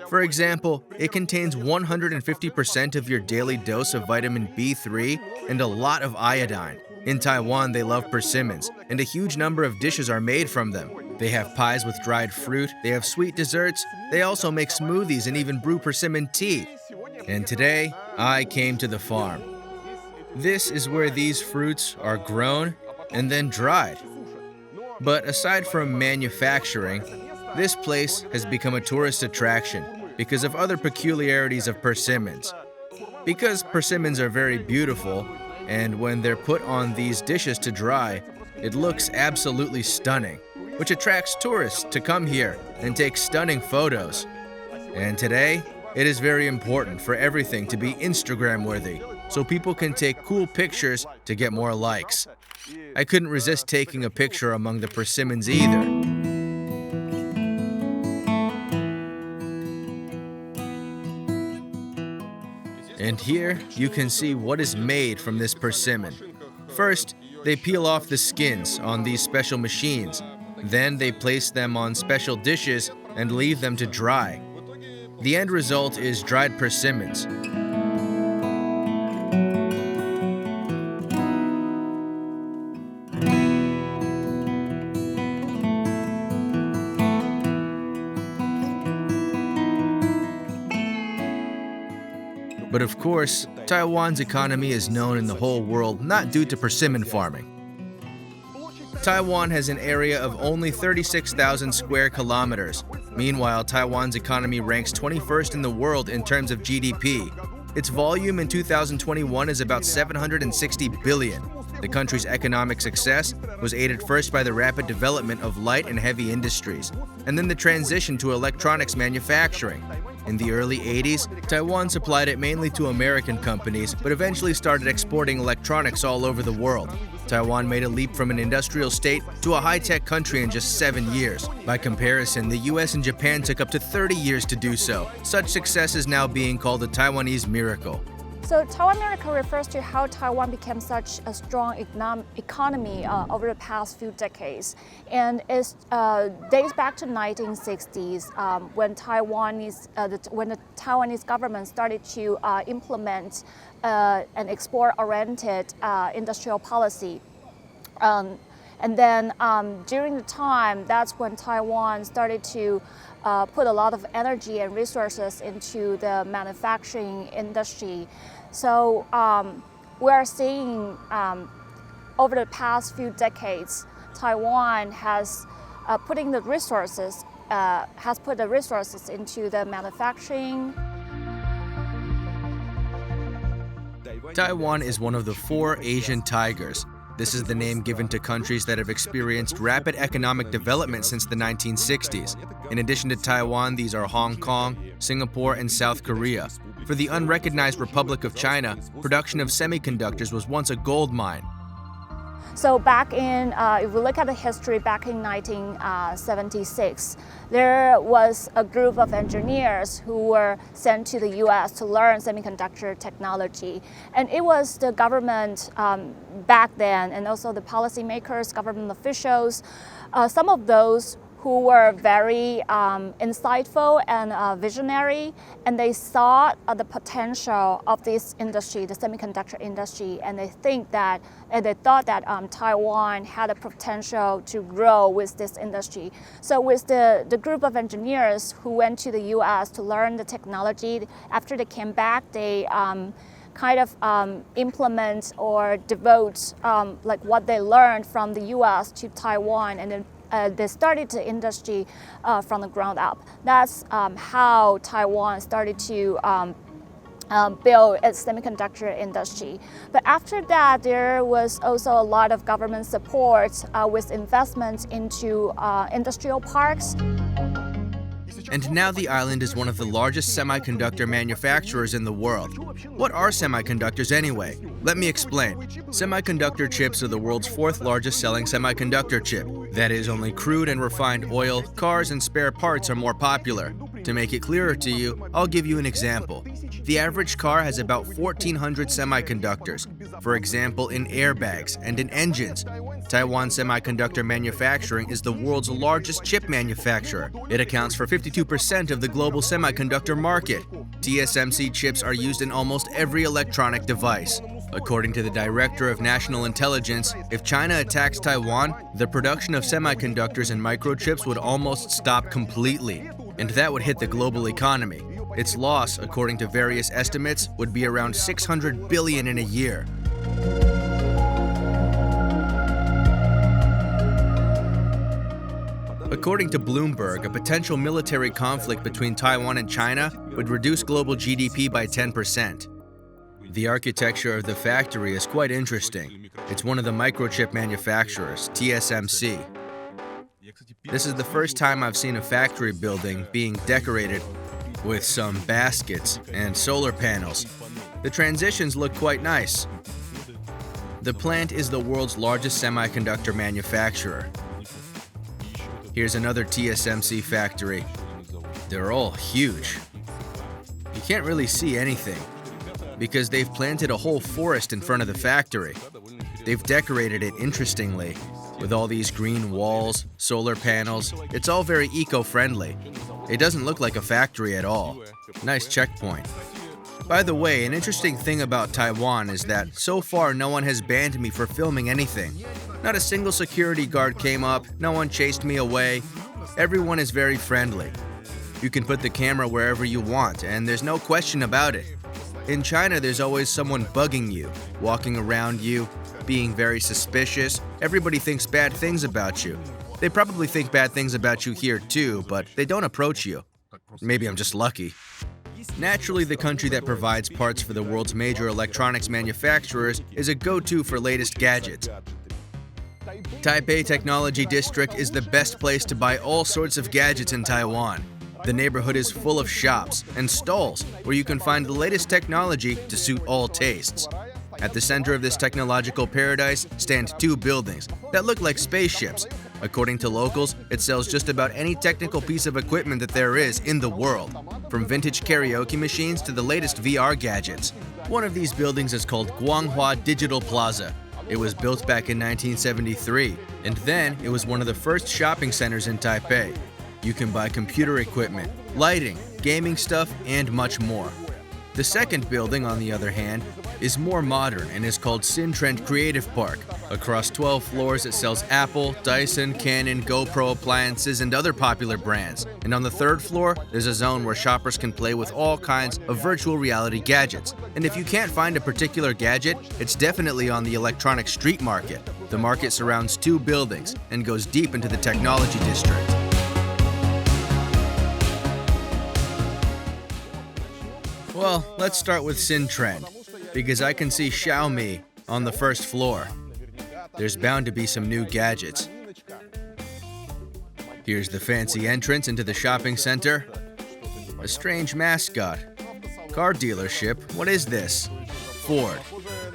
For example, it contains 150% of your daily dose of vitamin B3 and a lot of iodine. In Taiwan, they love persimmons, and a huge number of dishes are made from them. They have pies with dried fruit, they have sweet desserts, they also make smoothies and even brew persimmon tea. And today, I came to the farm. This is where these fruits are grown and then dried. But aside from manufacturing, this place has become a tourist attraction because of other peculiarities of persimmons. Because persimmons are very beautiful, and when they're put on these dishes to dry, it looks absolutely stunning, which attracts tourists to come here and take stunning photos. And today, it is very important for everything to be Instagram-worthy, so people can take cool pictures to get more likes. I couldn't resist taking a picture among the persimmons either. And here, you can see what is made from this persimmon. First, they peel off the skins on these special machines. Then they place them on special dishes and leave them to dry. The end result is dried persimmons. But of course, Taiwan's economy is known in the whole world not due to persimmon farming. Taiwan has an area of only 36,000 square kilometers. Meanwhile, Taiwan's economy ranks 21st in the world in terms of GDP. Its volume in 2021 is about 760 billion. The country's economic success was aided first by the rapid development of light and heavy industries, and then the transition to electronics manufacturing. In the early 80s, Taiwan supplied it mainly to American companies, but eventually started exporting electronics all over the world. Taiwan made a leap from an industrial state to a high-tech country in just 7 years. By comparison, the US and Japan took up to 30 years to do so. Such success is now being called the Taiwanese miracle. So Taiwan miracle refers to how Taiwan became such a strong economy over the past few decades, and it dates back to 1960s when the Taiwanese government started to implement an export-oriented industrial policy. And then during the time, that's when Taiwan started to put a lot of energy and resources into the manufacturing industry. So we're seeing over the past few decades, Taiwan has put the resources into the manufacturing. Taiwan is one of the 4 Asian tigers. This is the name given to countries that have experienced rapid economic development since the 1960s. In addition to Taiwan, these are Hong Kong, Singapore, and South Korea. For the unrecognized Republic of China, production of semiconductors was once a gold mine. So back in, if we look at the history, back in 1976, there was a group of engineers who were sent to the US to learn semiconductor technology. And it was the government back then, and also the policymakers, government officials, some of those who were very insightful and visionary, and they saw the potential of this industry, the semiconductor industry, and they thought that Taiwan had a potential to grow with this industry. So with the group of engineers who went to the US to learn the technology, after they came back, they implement or devote like what they learned from the US to Taiwan, and then they started the industry from the ground up. That's how Taiwan started to build its semiconductor industry. But after that, there was also a lot of government support with investments into industrial parks. And now the island is one of the largest semiconductor manufacturers in the world. What are semiconductors anyway? Let me explain. Semiconductor chips are the world's fourth largest selling semiconductor chip. That is, only crude and refined oil, cars, and spare parts are more popular. To make it clearer to you, I'll give you an example. The average car has about 1,400 semiconductors, for example in airbags and in engines. Taiwan Semiconductor Manufacturing is the world's largest chip manufacturer. It accounts for 52% of the global semiconductor market. TSMC chips are used in almost every electronic device. According to the Director of National Intelligence, if China attacks Taiwan, the production of semiconductors and microchips would almost stop completely, and that would hit the global economy. Its loss, according to various estimates, would be around 600 billion in a year. According to Bloomberg, a potential military conflict between Taiwan and China would reduce global GDP by 10%. The architecture of the factory is quite interesting. It's one of the microchip manufacturers, TSMC. This is the first time I've seen a factory building being decorated with some baskets and solar panels. The transitions look quite nice. The plant is the world's largest semiconductor manufacturer. Here's another TSMC factory. They're all huge. You can't really see anything because they've planted a whole forest in front of the factory. They've decorated it interestingly with all these green walls, solar panels. It's all very eco-friendly. It doesn't look like a factory at all. Nice checkpoint. By the way, an interesting thing about Taiwan is that so far no one has banned me for filming anything. Not a single security guard came up, no one chased me away. Everyone is very friendly. You can put the camera wherever you want, and there's no question about it. In China, there's always someone bugging you, walking around you, being very suspicious. Everybody thinks bad things about you. They probably think bad things about you here too, but they don't approach you. Maybe I'm just lucky. Naturally, the country that provides parts for the world's major electronics manufacturers is a go-to for latest gadgets. Taipei Technology District is the best place to buy all sorts of gadgets in Taiwan. The neighborhood is full of shops and stalls where you can find the latest technology to suit all tastes. At the center of this technological paradise stand two buildings that look like spaceships. According to locals, it sells just about any technical piece of equipment that there is in the world, from vintage karaoke machines to the latest VR gadgets. One of these buildings is called Guanghua Digital Plaza. It was built back in 1973, and then it was one of the first shopping centers in Taipei. You can buy computer equipment, lighting, gaming stuff, and much more. The second building, on the other hand, is more modern and is called Syntrend Creative Park. Across 12 floors, it sells Apple, Dyson, Canon, GoPro appliances, and other popular brands. And on the third floor, there's a zone where shoppers can play with all kinds of virtual reality gadgets. And if you can't find a particular gadget, it's definitely on the electronic street market. The market surrounds two buildings and goes deep into the technology district. Well, let's start with Syntrend, because I can see Xiaomi on the first floor. There's bound to be some new gadgets. Here's the fancy entrance into the shopping center. A strange mascot. Car dealership, what is this? Ford.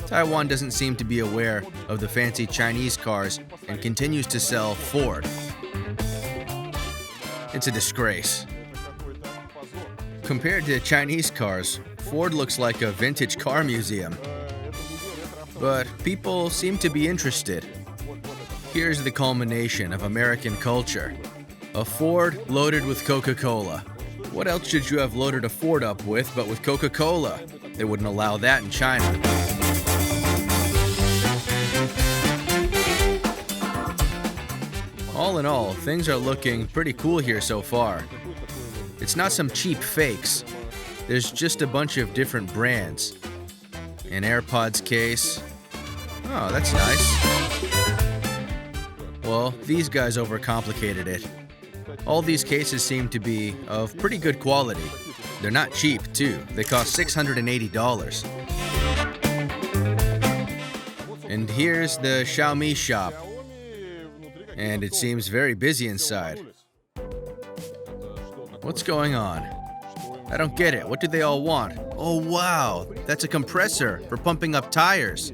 Taiwan doesn't seem to be aware of the fancy Chinese cars and continues to sell Ford. It's a disgrace. Compared to Chinese cars, Ford looks like a vintage car museum. But people seem to be interested. Here's the culmination of American culture. A Ford loaded with Coca-Cola. What else should you have loaded a Ford up with but with Coca-Cola? They wouldn't allow that in China. All in all, things are looking pretty cool here so far. It's not some cheap fakes. There's just a bunch of different brands. An AirPods case. Oh, that's nice. Well, these guys overcomplicated it. All these cases seem to be of pretty good quality. They're not cheap, too. They cost $680. And here's the Xiaomi shop. And it seems very busy inside. What's going on? I don't get it. What do they all want? Oh wow, that's a compressor for pumping up tires.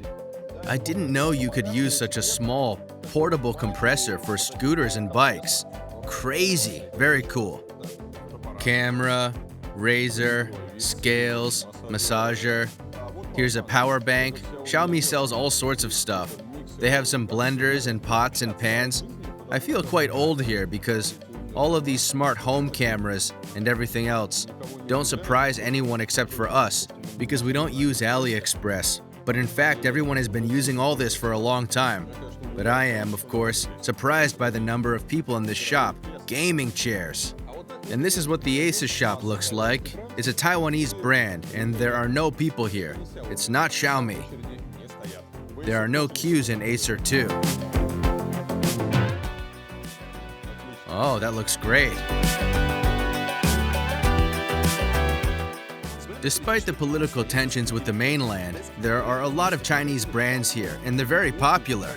I didn't know you could use such a small, portable compressor for scooters and bikes. Crazy, very cool. Camera, razor, scales, massager. Here's a power bank. Xiaomi sells all sorts of stuff. They have some blenders and pots and pans. I feel quite old here because all of these smart home cameras and everything else don't surprise anyone except for us because we don't use AliExpress. But in fact, everyone has been using all this for a long time. But I am, of course, surprised by the number of people in this shop. Gaming chairs. And this is what the Asus shop looks like. It's a Taiwanese brand, and there are no people here. It's not Xiaomi. There are no queues in Acer too. Oh, that looks great. Despite the political tensions with the mainland, there are a lot of Chinese brands here, and they're very popular.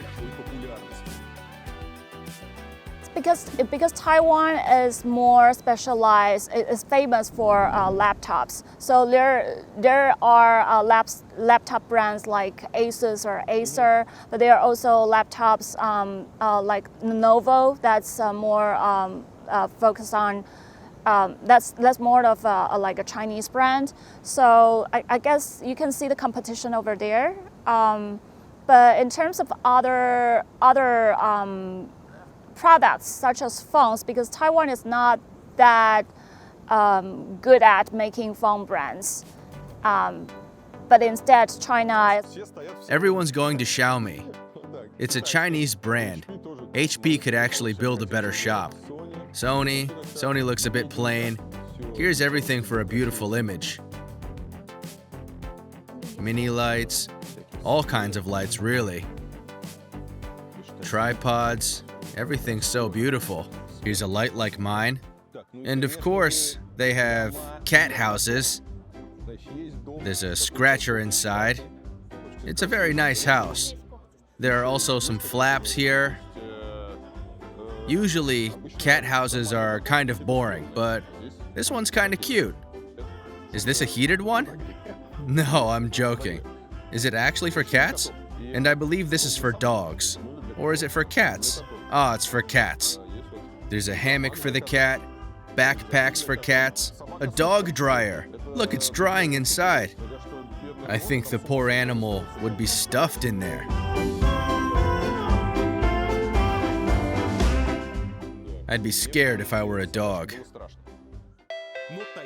Because Taiwan is more specialized, is famous for laptops. So there are laptop brands like Asus or Acer, but there are also laptops like Lenovo that's more focused on. That's more of like a Chinese brand. So I guess you can see the competition over there. But in terms of other products such as phones, because Taiwan is not that good at making phone brands, but instead China. Everyone's going to Xiaomi. It's a Chinese brand. HP could actually build a better shop. Sony looks a bit plain. Here's everything for a beautiful image. Mini lights, all kinds of lights really. Tripods, everything's so beautiful. Here's a light like mine. And of course, they have cat houses. There's a scratcher inside. It's a very nice house. There are also some flaps here. Usually, cat houses are kind of boring, but this one's kind of cute. Is this a heated one? No, I'm joking. Is it actually for cats? And I believe this is for dogs. Or is it for cats? Ah, it's for cats. There's a hammock for the cat, backpacks for cats, a dog dryer. Look, it's drying inside. I think the poor animal would be stuffed in there. I'd be scared if I were a dog.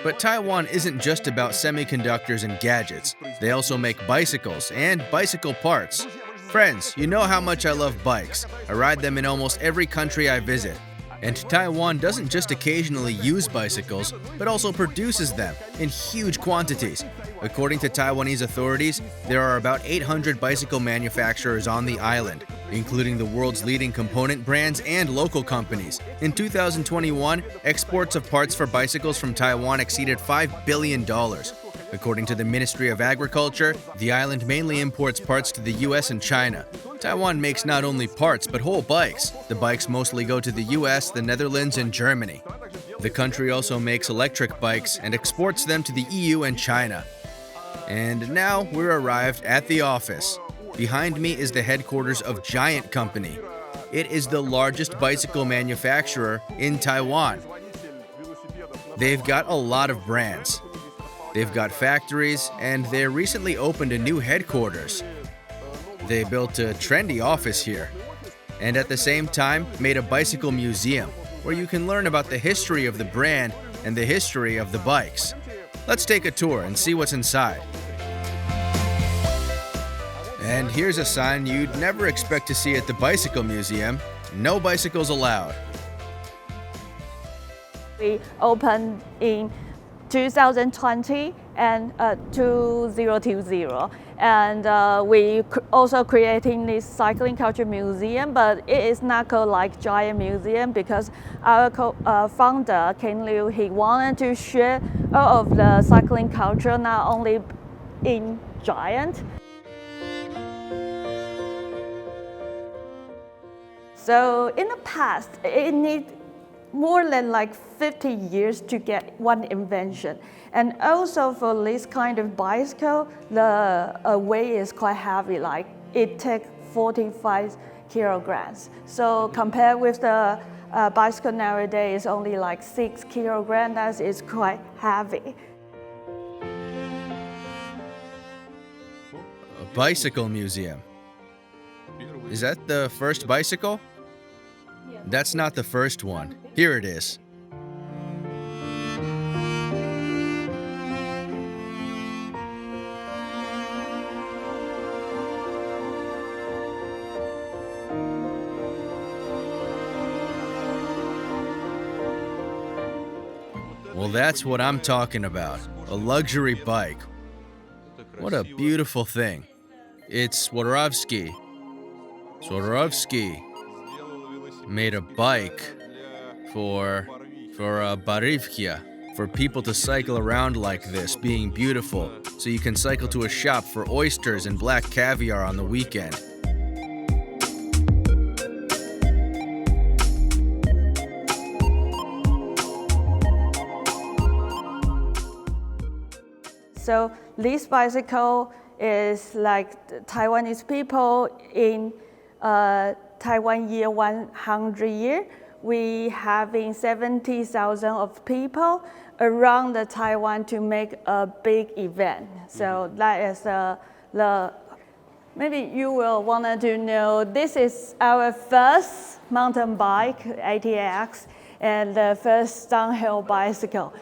But Taiwan isn't just about semiconductors and gadgets. They also make bicycles and bicycle parts. Friends, you know how much I love bikes. I ride them in almost every country I visit. And Taiwan doesn't just occasionally use bicycles, but also produces them in huge quantities. According to Taiwanese authorities, there are about 800 bicycle manufacturers on the island, including the world's leading component brands and local companies. In 2021, exports of parts for bicycles from Taiwan exceeded $5 billion. According to the Ministry of Agriculture, the island mainly imports parts to the US and China. Taiwan makes not only parts, but whole bikes. The bikes mostly go to the US, the Netherlands, and Germany. The country also makes electric bikes and exports them to the EU and China. And now we're arrived at the office. Behind me is the headquarters of Giant Company. It is the largest bicycle manufacturer in Taiwan. They've got a lot of brands. They've got factories, and they recently opened a new headquarters. They built a trendy office here, and at the same time made a bicycle museum. where you can learn about the history of the brand and the history of the bikes. Let's take a tour and see what's inside. And here's a sign you'd never expect to see at the Bicycle Museum: no bicycles allowed. We opened in 2020 and 2020, and we also creating this cycling culture museum, but it is not called like giant museum because our founder Ken Liu, he wanted to share all of the cycling culture, not only in giant. So in the past, it needed more than like 50 years to get one invention. And also for this kind of bicycle, the weight is quite heavy, like it takes 45 kilograms. So compared with the bicycle nowadays, only like 6 kilograms, that is quite heavy. A bicycle museum. Is that the first bicycle? That's not the first one. Here it is. Well, that's what I'm talking about. A luxury bike. What a beautiful thing. It's Swarovski. Swarovski made a bike for barivkia, for people to cycle around like this, being beautiful, so you can cycle to a shop for oysters and black caviar on the weekend. So this bicycle is like the Taiwanese people in Taiwan year 100 year. We having 70,000 of people around the Taiwan to make a big event. So that is the maybe you will want to know, this is our first mountain bike, ATX, and the first downhill bicycle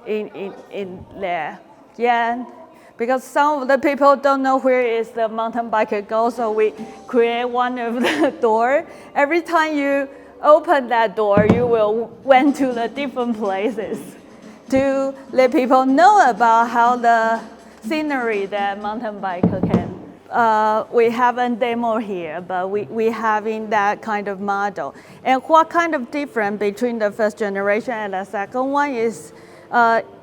in there. Yeah. Because some of the people don't know where is the mountain biker go, so we create one of the door. Every time you open that door, you will went to the different places to let people know about how the scenery that mountain biker can. We haven't demo here, but we having that kind of model. And what kind of difference between the first generation and the second one is,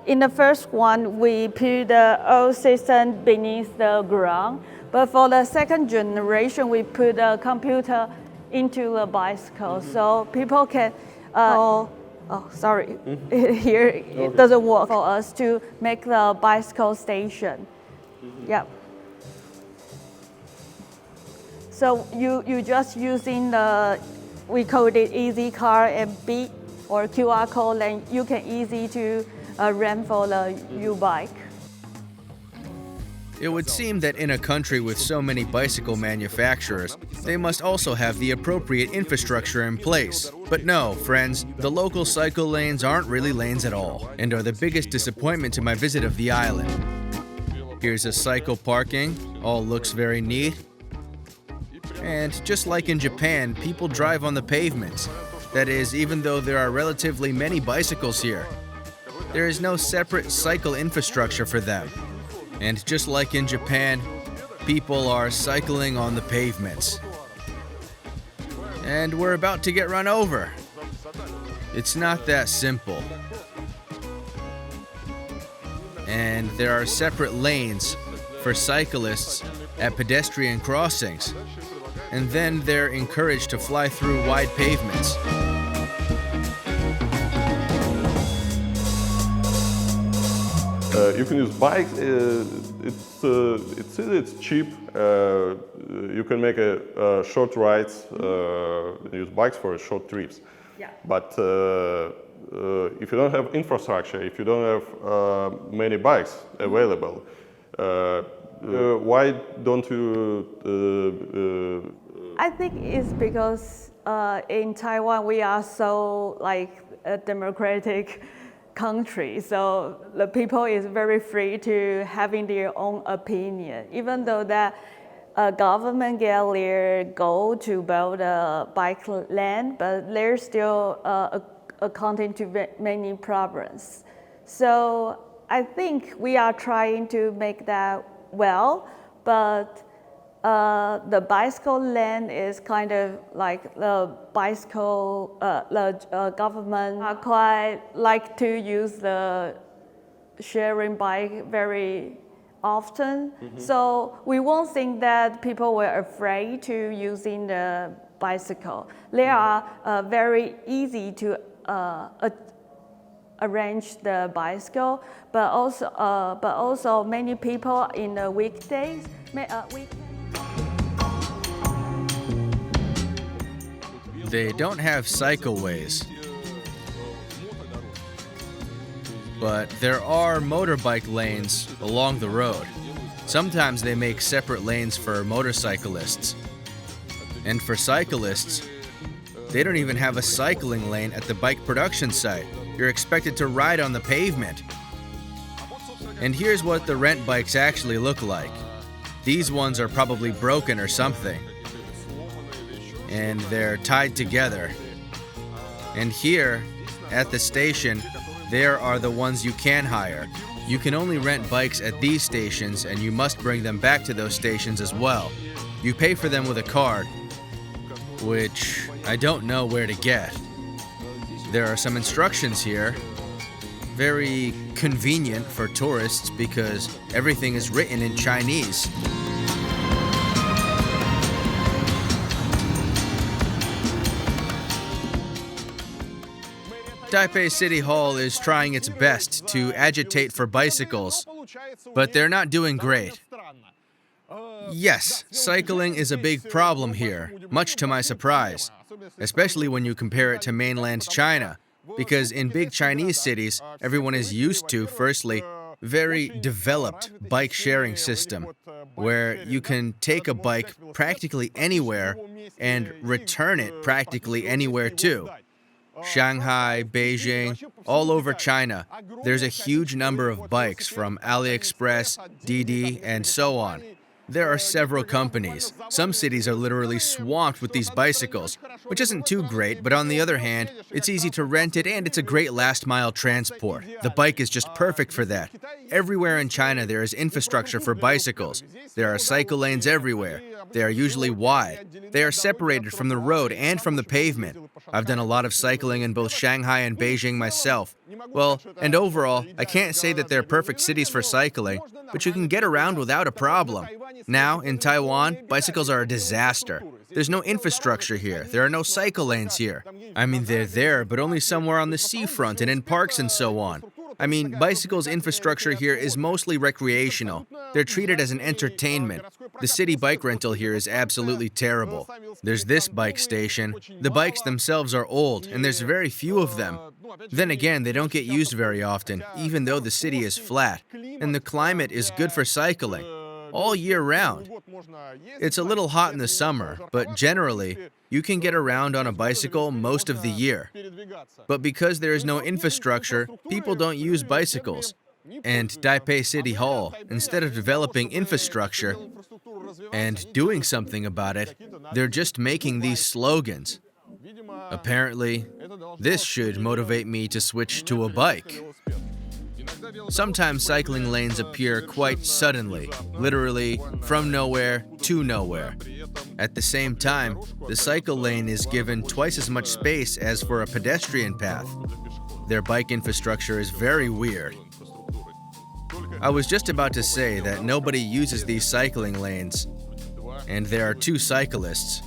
in the first one, we put the old system beneath the ground. But for the second generation, we put a computer into the bicycle. So people can, here it doesn't work for us to make the bicycle station. Yep. So you just using the, we call it easy car and beat or QR code, and you can easy to rent for the U-bike. It would seem that in a country with so many bicycle manufacturers, they must also have the appropriate infrastructure in place. But no, friends, the local cycle lanes aren't really lanes at all, and are the biggest disappointment to my visit of the island. Here's a cycle parking, all looks very neat. And just like in Japan, people drive on the pavements. That is, even though there are relatively many bicycles here. There is no separate cycle infrastructure for them. And just like in Japan, people are cycling on the pavements. And we're about to get run over. It's not that simple. And there are separate lanes for cyclists at pedestrian crossings. And then they're encouraged to fly through wide pavements. You can use bikes. It's cheap. You can make a short rides. Use bikes for short trips. Yeah. But if you don't have infrastructure, if you don't have many bikes available, why don't you? I think it's because in Taiwan, we are so like a democratic country, so the people is very free to having their own opinion, even though that government get their goal to build a bike lane, but there's still accounting to many problems. So I think we are trying to make that well, but the bicycle lane is kind of like the bicycle, the government are quite like to use the sharing bike very often. So we won't think that people were afraid to using the bicycle. They are very easy to arrange the bicycle, but also many people in the weekdays, They don't have cycleways, but there are motorbike lanes along the road. Sometimes they make separate lanes for motorcyclists. And for cyclists, they don't even have a cycling lane at the bike production site. You're expected to ride on the pavement. And here's what the rent bikes actually look like. These ones are probably broken or something, and they're tied together. And here, at the station, there are the ones you can hire. You can only rent bikes at these stations, and you must bring them back to those stations as well. You pay for them with a card, which I don't know where to get. There are some instructions here. Very convenient for tourists because everything is written in Chinese. Taipei City Hall is trying its best to agitate for bicycles, but they're not doing great. Yes, cycling is a big problem here, much to my surprise, especially when you compare it to mainland China, because in big Chinese cities, everyone is used to, firstly, very developed bike sharing system, where you can take a bike practically anywhere and return it practically anywhere too. Shanghai, Beijing, all over China, there's a huge number of bikes from AliExpress, Didi, and so on. There are several companies. Some cities are literally swamped with these bicycles, which isn't too great, but on the other hand, it's easy to rent it and it's a great last-mile transport. The bike is just perfect for that. Everywhere in China there is infrastructure for bicycles. There are cycle lanes everywhere. They are usually wide. They are separated from the road and from the pavement. I've done a lot of cycling in both Shanghai and Beijing myself. Well, and overall, I can't say that they're perfect cities for cycling, but you can get around without a problem. Now, in Taiwan, bicycles are a disaster. There's no infrastructure here. There are no cycle lanes here. I mean, they're there, but only somewhere on the seafront and in parks and so on. I mean, bicycles infrastructure here is mostly recreational. They're treated as an entertainment. The city bike rental here is absolutely terrible. There's this bike station. The bikes themselves are old, and there's very few of them. Then again, they don't get used very often, even though the city is flat. And the climate is good for cycling, all year round. It's a little hot in the summer, but generally, you can get around on a bicycle most of the year. But because there is no infrastructure, people don't use bicycles. And Taipei City Hall, instead of developing infrastructure and doing something about it, they're just making these slogans. Apparently, this should motivate me to switch to a bike. Sometimes cycling lanes appear quite suddenly, literally from nowhere to nowhere. At the same time, the cycle lane is given twice as much space as for a pedestrian path. Their bike infrastructure is very weird. I was just about to say that nobody uses these cycling lanes, and there are two cyclists.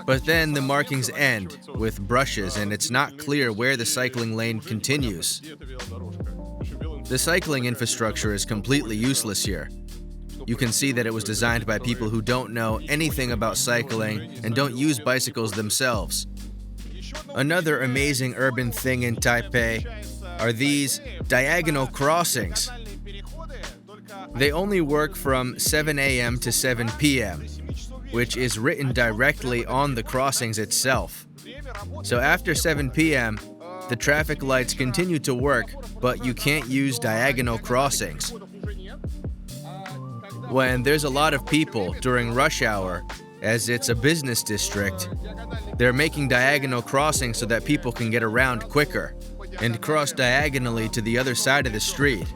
But then the markings end with brushes, and it's not clear where the cycling lane continues. The cycling infrastructure is completely useless here. You can see that it was designed by people who don't know anything about cycling and don't use bicycles themselves. Another amazing urban thing in Taipei are these diagonal crossings. They only work from 7 a.m. to 7 p.m. which is written directly on the crossings itself. So after 7 p.m., the traffic lights continue to work, but you can't use diagonal crossings. When there's a lot of people during rush hour, as it's a business district, they're making diagonal crossings so that people can get around quicker and cross diagonally to the other side of the street.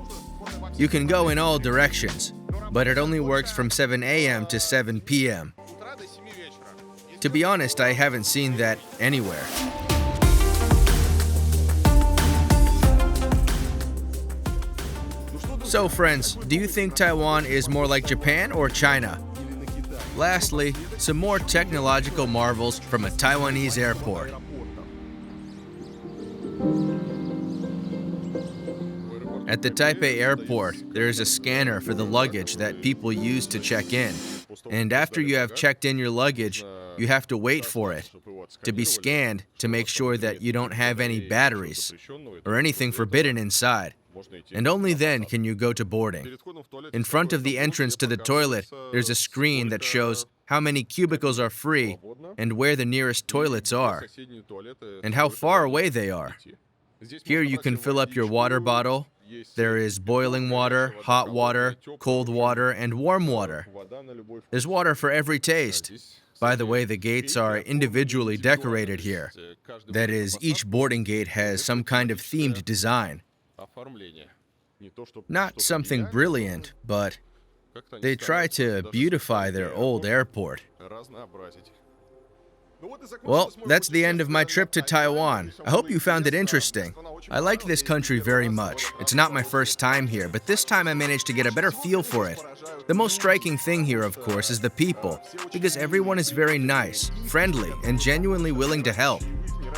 You can go in all directions, but it only works from 7 a.m. to 7 p.m. To be honest, I haven't seen that anywhere. So friends, do you think Taiwan is more like Japan or China? Lastly, some more technological marvels from a Taiwanese airport. At the Taipei airport, there is a scanner for the luggage that people use to check in. And after you have checked in your luggage, you have to wait for it to be scanned to make sure that you don't have any batteries or anything forbidden inside. And only then can you go to boarding. In front of the entrance to the toilet, there's a screen that shows how many cubicles are free and where the nearest toilets are, and how far away they are. Here you can fill up your water bottle. There is boiling water, hot water, cold water, and warm water. There's water for every taste. By the way, the gates are individually decorated here. That is, each boarding gate has some kind of themed design. Not something brilliant, but they try to beautify their old airport. Well, that's the end of my trip to Taiwan. I hope you found it interesting. I like this country very much. It's not my first time here, but this time I managed to get a better feel for it. The most striking thing here, of course, is the people, because everyone is very nice, friendly, and genuinely willing to help.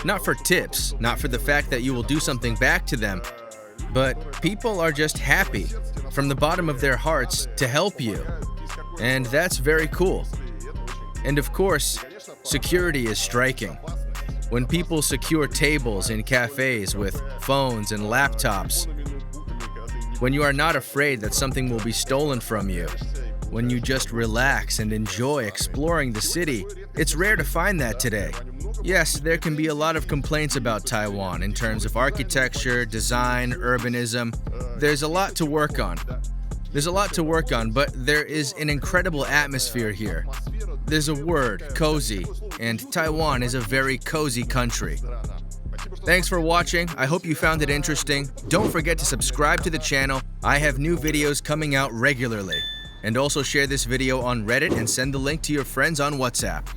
Not for tips, not for the fact that you will do something back to them, but people are just happy, from the bottom of their hearts, to help you. And that's very cool. And of course, security is striking. When people secure tables in cafes with phones and laptops, when you are not afraid that something will be stolen from you, when you just relax and enjoy exploring the city, it's rare to find that today. Yes, there can be a lot of complaints about Taiwan in terms of architecture, design, urbanism. There's a lot to work on. But there is an incredible atmosphere here. There's a word, cozy, and Taiwan is a very cozy country. Thanks for watching. I hope you found it interesting. Don't forget to subscribe to the channel. I have new videos coming out regularly. And also share this video on Reddit and send the link to your friends on WhatsApp.